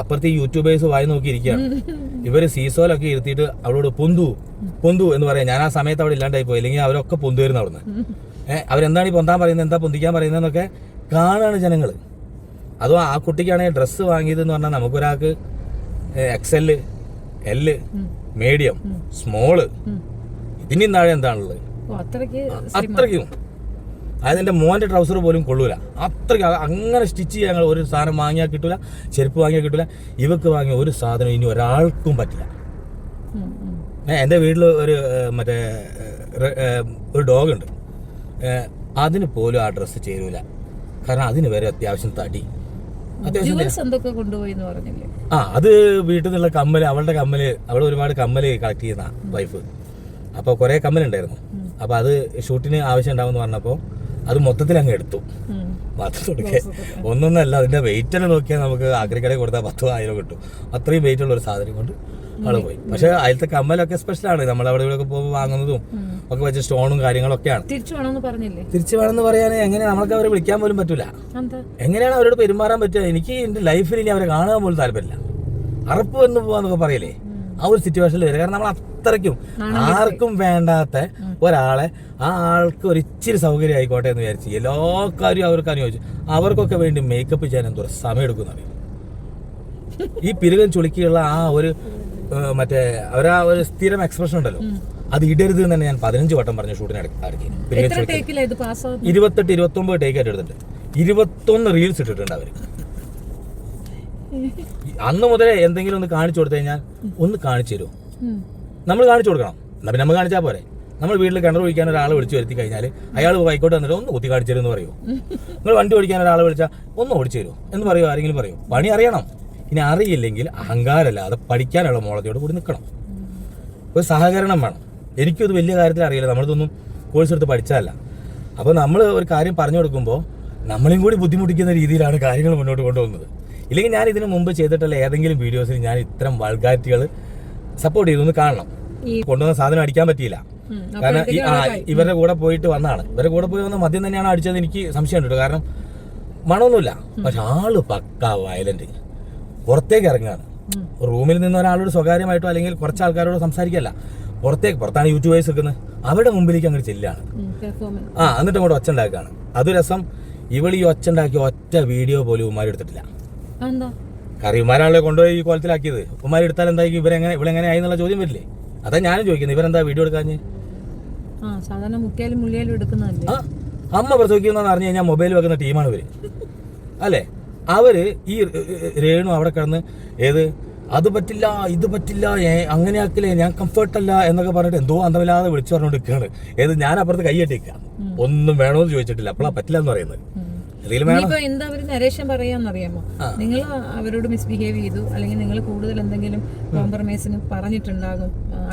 അപ്പുറത്തെ ഈ യൂട്യൂബേഴ്സ് വായി നോക്കിയിരിക്കുകയാണ്. ഇവര് സീസോലൊക്കെ ഇരുത്തിയിട്ട് അവളോട് പൊന്തു എന്ന് പറയാം. ഞാൻ ആ സമയത്ത് അവിടെ ഇല്ലാണ്ടായി പോയി, അല്ലെങ്കിൽ അവരൊക്കെ പൊന്തു വരുന്ന അവിടുന്ന്. അവരെന്താണ് ഈ പൊന്താൻ പറയുന്നത്, എന്താ പൊന്തിക്കാൻ പറയുന്നതെന്നൊക്കെ കാണുകയാണ് ജനങ്ങൾ. അതും ആ കുട്ടിക്കാണെങ്കിൽ ഡ്രസ്സ് വാങ്ങിയതെന്ന് പറഞ്ഞാൽ നമുക്കൊരാൾക്ക് XL, L, മീഡിയം, സ്മോള്, ഇതിനും താഴെ എന്താണുള്ളത്? അത്രയ്ക്കും അതായത് എൻ്റെ മോൻ്റെ ട്രൗസർ പോലും കൊള്ളൂല, അത്രയ്ക്ക് അങ്ങനെ സ്റ്റിച്ച് ചെയ്യാൻ ഞങ്ങൾ ഒരു സാധനം വാങ്ങിയാൽ കിട്ടില്ല, ചെരുപ്പ് വാങ്ങിയാൽ കിട്ടില്ല. ഇവക്ക് വാങ്ങിയ ഒരു സാധനം ഇനി ഒരാൾക്കും പറ്റില്ല. എൻ്റെ വീട്ടിൽ ഒരു മറ്റേ ഒരു ഡോഗുണ്ട്, അതിന് പോലും ആ ഡ്രസ്സ് ചേരൂല. കാരണം അതിന് വരെ അത്യാവശ്യം തടി, അത് വീട്ടിൽ നിന്നുള്ള കമ്മല്, അവളുടെ കമ്മല്, അവൾ ഒരുപാട് കമ്മല് കളക്ട് ചെയ്യുന്ന വൈഫ്. അപ്പോൾ കുറേ കമ്മലുണ്ടായിരുന്നു. അപ്പോൾ അത് ഷൂട്ടിന് ആവശ്യം ഉണ്ടാവുമെന്ന് പറഞ്ഞപ്പോൾ അത് മൊത്തത്തിൽ അങ്ങ് എടുത്തു. മാത്രമൊക്കെ ഒന്നൊന്നല്ല, അതിൻ്റെ വെയിറ്റ് തന്നെ നോക്കിയാൽ നമുക്ക് ആഗ്രഹിക്കടയിൽ കൊടുത്താൽ 10,000 കിട്ടും. അത്രയും വെയിറ്റ് ഉള്ള ഒരു സാധനം കൊണ്ട് അവള് പോയി. പക്ഷെ അതിലത്തെ കമ്മലൊക്കെ സ്പെഷ്യലാണ്, നമ്മൾ അവിടെ ഇവിടെ പോകുമ്പോൾ വാങ്ങുന്നതും ഒക്കെ വെച്ച സ്റ്റോണും കാര്യങ്ങളൊക്കെയാണ്. തിരിച്ചു വേണമെന്ന് പറയാൻ എങ്ങനെ നമ്മൾക്ക് അവരെ വിളിക്കാൻ പോലും പറ്റൂല. എങ്ങനെയാണ് അവരോട് പെരുമാറാൻ പറ്റുക? എനിക്ക് എൻ്റെ ലൈഫിൽ ഇനി അവരെ കാണാൻ പോലും താല്പര്യമില്ല. അറപ്പ് വന്ന് പോവാന്നൊക്കെ പറയില്ലേ, ആ ഒരു സിറ്റുവേഷനിൽ വരിക. കാരണം നമ്മൾ അത്രയ്ക്കും ആർക്കും വേണ്ടാത്ത ഒരാളെ ആ ആൾക്ക് ഒരു ഇച്ചിരി സൗകര്യം ആയിക്കോട്ടെ എന്ന് വിചാരിച്ച് എല്ലാ കാര്യവും അവർക്ക് അനുഭവിച്ചു. അവർക്കൊക്കെ വേണ്ടി മേക്കപ്പ് ചെയ്യാൻ എന്തോ സമയം എടുക്കുന്നറിയും. ഈ പിരുകൻ ചുളുക്കിയുള്ള ആ ഒരു മറ്റേ അവരാ ഒരു സ്ഥിരം എക്സ്പ്രഷൻ ഉണ്ടല്ലോ, അത് ഇടരുത് എന്ന് തന്നെ ഞാൻ 15 വട്ടം പറഞ്ഞു ഷൂട്ടിന് ഇടയ്ക്ക്. 28-29 ടേക്കായിട്ട് എടുത്തിട്ടുണ്ട്. 21 റീൽസ് ഇട്ടിട്ടുണ്ട് അവർ. അന്ന് മുതലേ എന്തെങ്കിലും ഒന്ന് കാണിച്ചു കൊടുത്തു കഴിഞ്ഞാൽ ഒന്ന് കാണിച്ചു തരുമോ, നമ്മൾ കാണിച്ചു കൊടുക്കണം. എന്നാ പിന്നെ നമ്മൾ കാണിച്ചാൽ പോരെ. നമ്മൾ വീട്ടിൽ കിണർ ഒഴിക്കാൻ ഒരാളെ വിളിച്ചു വരുത്തി കഴിഞ്ഞാൽ അയാൾ വൈക്കോട്ട് വന്നിട്ട് ഒന്ന് കുത്തി കാണിച്ചു തരുമെന്ന് പറയുമോ? നിങ്ങൾ വണ്ടി ഓടിക്കാൻ ഒരാളെ വിളിച്ചാൽ ഒന്ന് ഓടിച്ചു തരുമോ എന്ന് പറയുമോ? ആരെങ്കിലും പറയും? പണി അറിയണം. ഇനി അറിയില്ലെങ്കിൽ അഹങ്കാരമല്ലാതെ പഠിക്കാനുള്ള മോളത്തോട് കൂടി നിൽക്കണം. ഒരു സഹകരണം വേണം. എനിക്കും ഇത് വലിയ കാര്യത്തിൽ അറിയില്ല, നമ്മളിതൊന്നും കോഴ്സ് എടുത്ത് പഠിച്ചതല്ല. അപ്പോൾ നമ്മൾ ഒരു കാര്യം പറഞ്ഞു കൊടുക്കുമ്പോൾ നമ്മളെയും കൂടി ബുദ്ധിമുട്ടിക്കുന്ന രീതിയിലാണ് കാര്യങ്ങൾ മുന്നോട്ട് കൊണ്ടുപോകുന്നത്. ഇല്ലെങ്കിൽ ഞാൻ ഇതിനു മുമ്പ് ചെയ്തിട്ടുള്ള ഏതെങ്കിലും വീഡിയോസിൽ ഞാൻ ഇത്തരം വൾഗാരിറ്റികൾ സപ്പോർട്ട് ചെയ്തൊന്ന് കാണണം. കൊണ്ടുവന്ന സാധനം അടിക്കാൻ പറ്റിയില്ല, കാരണം ഇവരുടെ കൂടെ പോയിട്ട് വന്നതാണ്. ഇവരുടെ കൂടെ പോയി വന്ന മദ്യം തന്നെയാണ് അടിച്ചത് എനിക്ക് സംശയമുണ്ട്. കാരണം മണമൊന്നുമില്ല, പക്ഷെ ആള് പക്ക വയലന്റ്. പുറത്തേക്ക് ഇറങ്ങുകയാണ്. റൂമിൽ നിന്ന് ഒരാളോട് സ്വകാര്യമായിട്ടോ അല്ലെങ്കിൽ കുറച്ച് ആൾക്കാരോട് സംസാരിക്കല്ല, പുറത്താണ് യൂട്യൂബേഴ്സ് വെക്കുന്നത്, അവരുടെ മുമ്പിലേക്ക് അങ്ങോട്ട് ചെല്ലാണ്. എന്നിട്ട് അങ്ങോട്ട് ഒച്ച ഉണ്ടാക്കുകയാണ്. അത് രസം, ഇവൾ ഈ ഒച്ച ഉണ്ടാക്കിയ ഒറ്റ വീഡിയോ പോലും ഉമ്മാർ എടുത്തിട്ടില്ല. കാരണം ഇവന്മാരാണല്ലോ കൊണ്ടുപോയി ഈ കോലത്തിലാക്കിയത്. ഉമ്മാർ എടുത്താൽ എന്തായി, ഇവളെങ്ങനെ ആയി എന്നുള്ള ചോദ്യം വരില്ലേ? അതാ ഞാനും ചോദിക്കുന്നത്, ഇവരെന്താ വീഡിയോ എടുക്കാഞ്ഞ്? അമ്മ പ്രസവിക്കുന്നതെന്ന് അറിഞ്ഞു കഴിഞ്ഞാൽ മൊബൈൽ വെക്കുന്ന ടീമാണ് ഇവര്, അല്ലേ? അവര് ഈ രേണു അവിടെ കിടന്ന് അത് പറ്റില്ല, ഇത് പറ്റില്ല, അങ്ങനെ ആക്കില്ലേ, ഞാൻ കംഫർട്ടല്ല എന്നൊക്കെ പറഞ്ഞിട്ട് എന്തോ അന്തമില്ലാതെ വിളിച്ചു പറഞ്ഞുകൊണ്ടിരിക്കുകയാണ്. ഞാൻ അപ്പുറത്ത് കൈയ്യട്ടിക്ക, ഒന്നും വേണമെന്ന് ചോദിച്ചിട്ടില്ല. അപ്പോഴാ പറ്റില്ല എന്ന് പറയുന്നത്. എന്താ അവര് നരേഷൻ പറയാന്നറിയാമോ? നിങ്ങൾ അവരോട് മിസ്ബിഹേവ് ചെയ്തു, അല്ലെങ്കിൽ നിങ്ങൾ കൂടുതൽ എന്തെങ്കിലും കോംപ്രമൈസിന് പറഞ്ഞിട്ടുണ്ടാകും.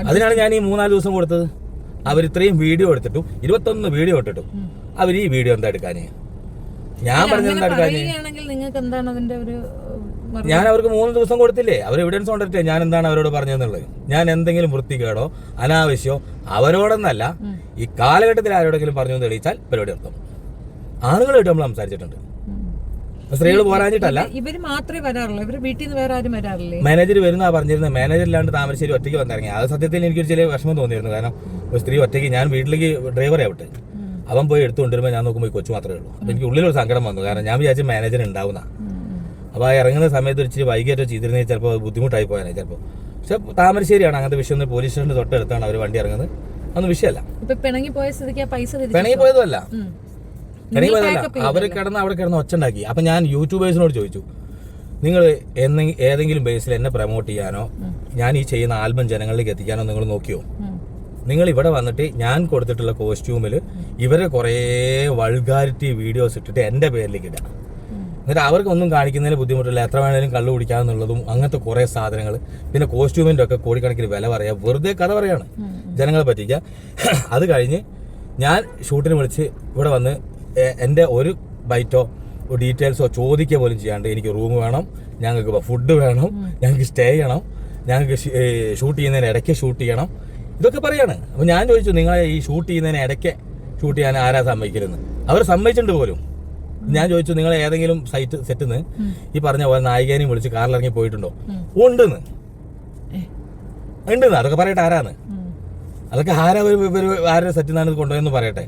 അതിനാണ് ഞാൻ ഈ 3-4 ദിവസം കൊടുത്തത്. അവർ ഇത്രയും വീഡിയോ എടുത്തിട്ടും 21 വീഡിയോ ഇട്ടിട്ടും അവർ ഈ വീഡിയോ എന്താ എടുക്കാനേ? ഞാൻ പറഞ്ഞെടുക്കാനേ? ഞാൻ അവർക്ക് 3 ദിവസം കൊടുത്തില്ലേ? അവർ എവിഡൻസ് കൊണ്ടിട്ടേ ഞാൻ എന്താണ് അവരോട് പറഞ്ഞതെന്നുള്ളത്. ഞാൻ എന്തെങ്കിലും വൃത്തികേടോ അനാവശ്യമോ അവരോടൊന്നല്ല, ഈ കാലഘട്ടത്തിൽ ആരോടെങ്കിലും പറഞ്ഞു തെളിയിച്ചാൽ പരിപാടി നടത്തും. ആണുങ്ങളായിട്ട് നമ്മൾ സംസാരിച്ചിട്ടുണ്ട്, സ്ത്രീകൾ പോരാഞ്ഞിട്ടല്ല. ഇവര് മാത്രമേ വരാറുള്ളൂ, ഇവര് വീട്ടിൽ നിന്ന് വേറെ ആരും വരാറില്ലേ? മാനേജർ വരുന്ന പറഞ്ഞിരുന്നത്. മാനേജറിലാണ്ട് താമരശ്ശേരി ഒറ്റയ്ക്ക് വന്നിറങ്ങി. അത് സത്യത്തിൽ എനിക്കൊരു ചെറിയ വിഷമം തോന്നിയിരുന്നു. കാരണം ഒരു സ്ത്രീ ഒറ്റയ്ക്ക്, ഞാൻ വീട്ടിലേക്ക് ഡ്രൈവറെ ആവട്ടെ, അവൻ പോയി എടുത്തുകൊണ്ടിരുമ്പോൾ ഞാൻ നോക്കുമ്പോൾ കൊച്ചു മാത്രമേ ഉള്ളൂ. അപ്പോൾ എനിക്ക് ഉള്ളിലൊരു സങ്കടം വന്നു. കാരണം ഞാൻ വിചാരിച്ച മാനേജർ ഉണ്ടാവുന്ന. അപ്പോൾ ആ ഇറങ്ങുന്ന സമയത്ത് ഒരു ഇച്ചിരി വൈകിട്ടോ ചെയ്തിരുന്നെങ്കിൽ ചിലപ്പോൾ ബുദ്ധിമുട്ടായി പോയാൽ ചിലപ്പോൾ. പക്ഷെ താമരശ്ശേരിയാണ്, അങ്ങനത്തെ വിഷയം ഒന്നും പോലീസ് സ്റ്റേഷൻ്റെ തൊട്ടടുത്താണ് അവർ വണ്ടി ഇറങ്ങുന്നത്. അതൊന്നും വിഷയമല്ല. പിണങ്ങി പോയതല്ല, പിണങ്ങി പോയതല്ല. അവർ കിടന്ന് അവിടെ കിടന്ന് ഒച്ച ഉണ്ടാക്കി. അപ്പം ഞാൻ യൂട്യൂബേഴ്സിനോട് ചോദിച്ചു, നിങ്ങൾ ഏതെങ്കിലും ബേസിൽ എന്നെ പ്രൊമോട്ട് ചെയ്യാനോ ഞാൻ ഈ ചെയ്യുന്ന ആൽബം ജനങ്ങളിലേക്ക് എത്തിക്കാനോ നിങ്ങൾ നോക്കിയോ? നിങ്ങൾ ഇവിടെ വന്നിട്ട് ഞാൻ കൊടുത്തിട്ടുള്ള കോസ്റ്റ്യൂമിൽ ഇവരെ കുറേ വൾഗാരിറ്റി വീഡിയോസ് ഇട്ടിട്ട് എൻ്റെ പേരിലേക്ക് ഇടാം. എന്നിട്ട് അവർക്കൊന്നും കാണിക്കുന്നതിന് ബുദ്ധിമുട്ടില്ല, എത്ര വേണേലും കള്ളു കുടിക്കാമെന്നുള്ളതും അങ്ങനത്തെ കുറേ സാധനങ്ങൾ. പിന്നെ കോസ്റ്റ്യൂമിൻ്റെ ഒക്കെ കോടിക്കണക്കിന് വില പറയുക, വെറുതെ കഥ പറയാണ്, ജനങ്ങളെ പറ്റിക്കുക. അത് കഴിഞ്ഞ് ഞാൻ ഷൂട്ടിന് വിളിച്ച് ഇവിടെ വന്ന് എൻ്റെ ഒരു ബൈറ്റോ ഡീറ്റെയിൽസോ ചോദിക്കുക പോലും ചെയ്യാണ്ട് എനിക്ക് റൂം വേണം, ഞങ്ങൾക്ക് ഫുഡ് വേണം, ഞങ്ങൾക്ക് സ്റ്റേ ചെയ്യണം, ഞങ്ങൾക്ക് ഷൂട്ട് ചെയ്യുന്നതിന് ഇടയ്ക്ക് ഷൂട്ട് ചെയ്യണം, ഇതൊക്കെ പറയാണ്. അപ്പോൾ ഞാൻ ചോദിച്ചു, നിങ്ങളെ ഈ ഷൂട്ട് ചെയ്യുന്നതിന് ഇടയ്ക്ക് ഷൂട്ട് ചെയ്യാൻ ആരാ സമ്മതിക്കരുതെന്ന്. അവർ സമ്മതിച്ചിട്ടുണ്ട് പോലും. ഞാൻ ചോദിച്ചു, നിങ്ങൾ ഏതെങ്കിലും സെറ്റിൽ നിന്ന് ഈ പറഞ്ഞ പോലെ നായികേനെയും വിളിച്ച് കാറിലിറങ്ങി പോയിട്ടുണ്ടോ? ഉണ്ടെന്ന്. അതൊക്കെ പറയട്ടെ, ആരാന്ന്? അതൊക്കെ ആരുടെ സെറ്റിൽ നിന്നാണ് ഇത് കൊണ്ടുപോയെന്ന് പറയട്ടെ.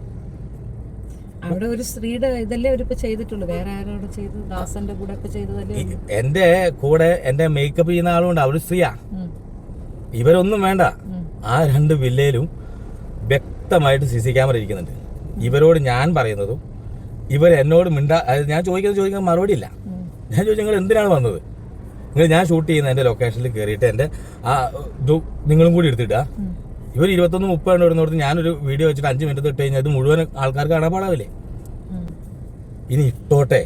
അവിടെ ഒരു സ്ത്രീയുടെ ഇതല്ലേ അവരിപ്പോ ചെയ്തിട്ടുള്ളൂ, വേറെ ആരോട് ചെയ്തു? ദാസന്റെ കൂടെ ഒക്കെ ചെയ്തതല്ലേ? എന്റെ കൂടെ എന്റെ മേക്കപ്പ് ചെയ്യുന്ന ആളുകൊണ്ട് അവര് സ്ത്രീയാ. ഇവരൊന്നും വേണ്ട. ആ 2 വില്ലയിലും വ്യക്തമായിട്ട് CC ക്യാമറ ഇരിക്കുന്നുണ്ട്. ഇവരോട് ഞാൻ പറയുന്നതും ഇവർ എന്നോട് അതായത് ഞാൻ ചോദിക്കാൻ മറുപടി ഇല്ല. ഞാൻ ചോദിച്ചു നിങ്ങൾ എന്തിനാണ് വന്നത്? നിങ്ങൾ ഞാൻ ഷൂട്ട് ചെയ്യുന്ന എൻ്റെ ലൊക്കേഷനിൽ കയറിയിട്ട് എൻ്റെ ആ ഇത് നിങ്ങളും കൂടി എടുത്തിട്ടാ. ഇവർ 21-30 ഇടുന്നിടത്ത് ഞാനൊരു വീഡിയോ വെച്ചിട്ട് 5 മിനിറ്റ് ഇട്ട് കഴിഞ്ഞാൽ ഇത് മുഴുവൻ ആൾക്കാർക്ക് കാണാൻ പാടാവില്ലേ? ഇനി ഇട്ടോട്ടെ,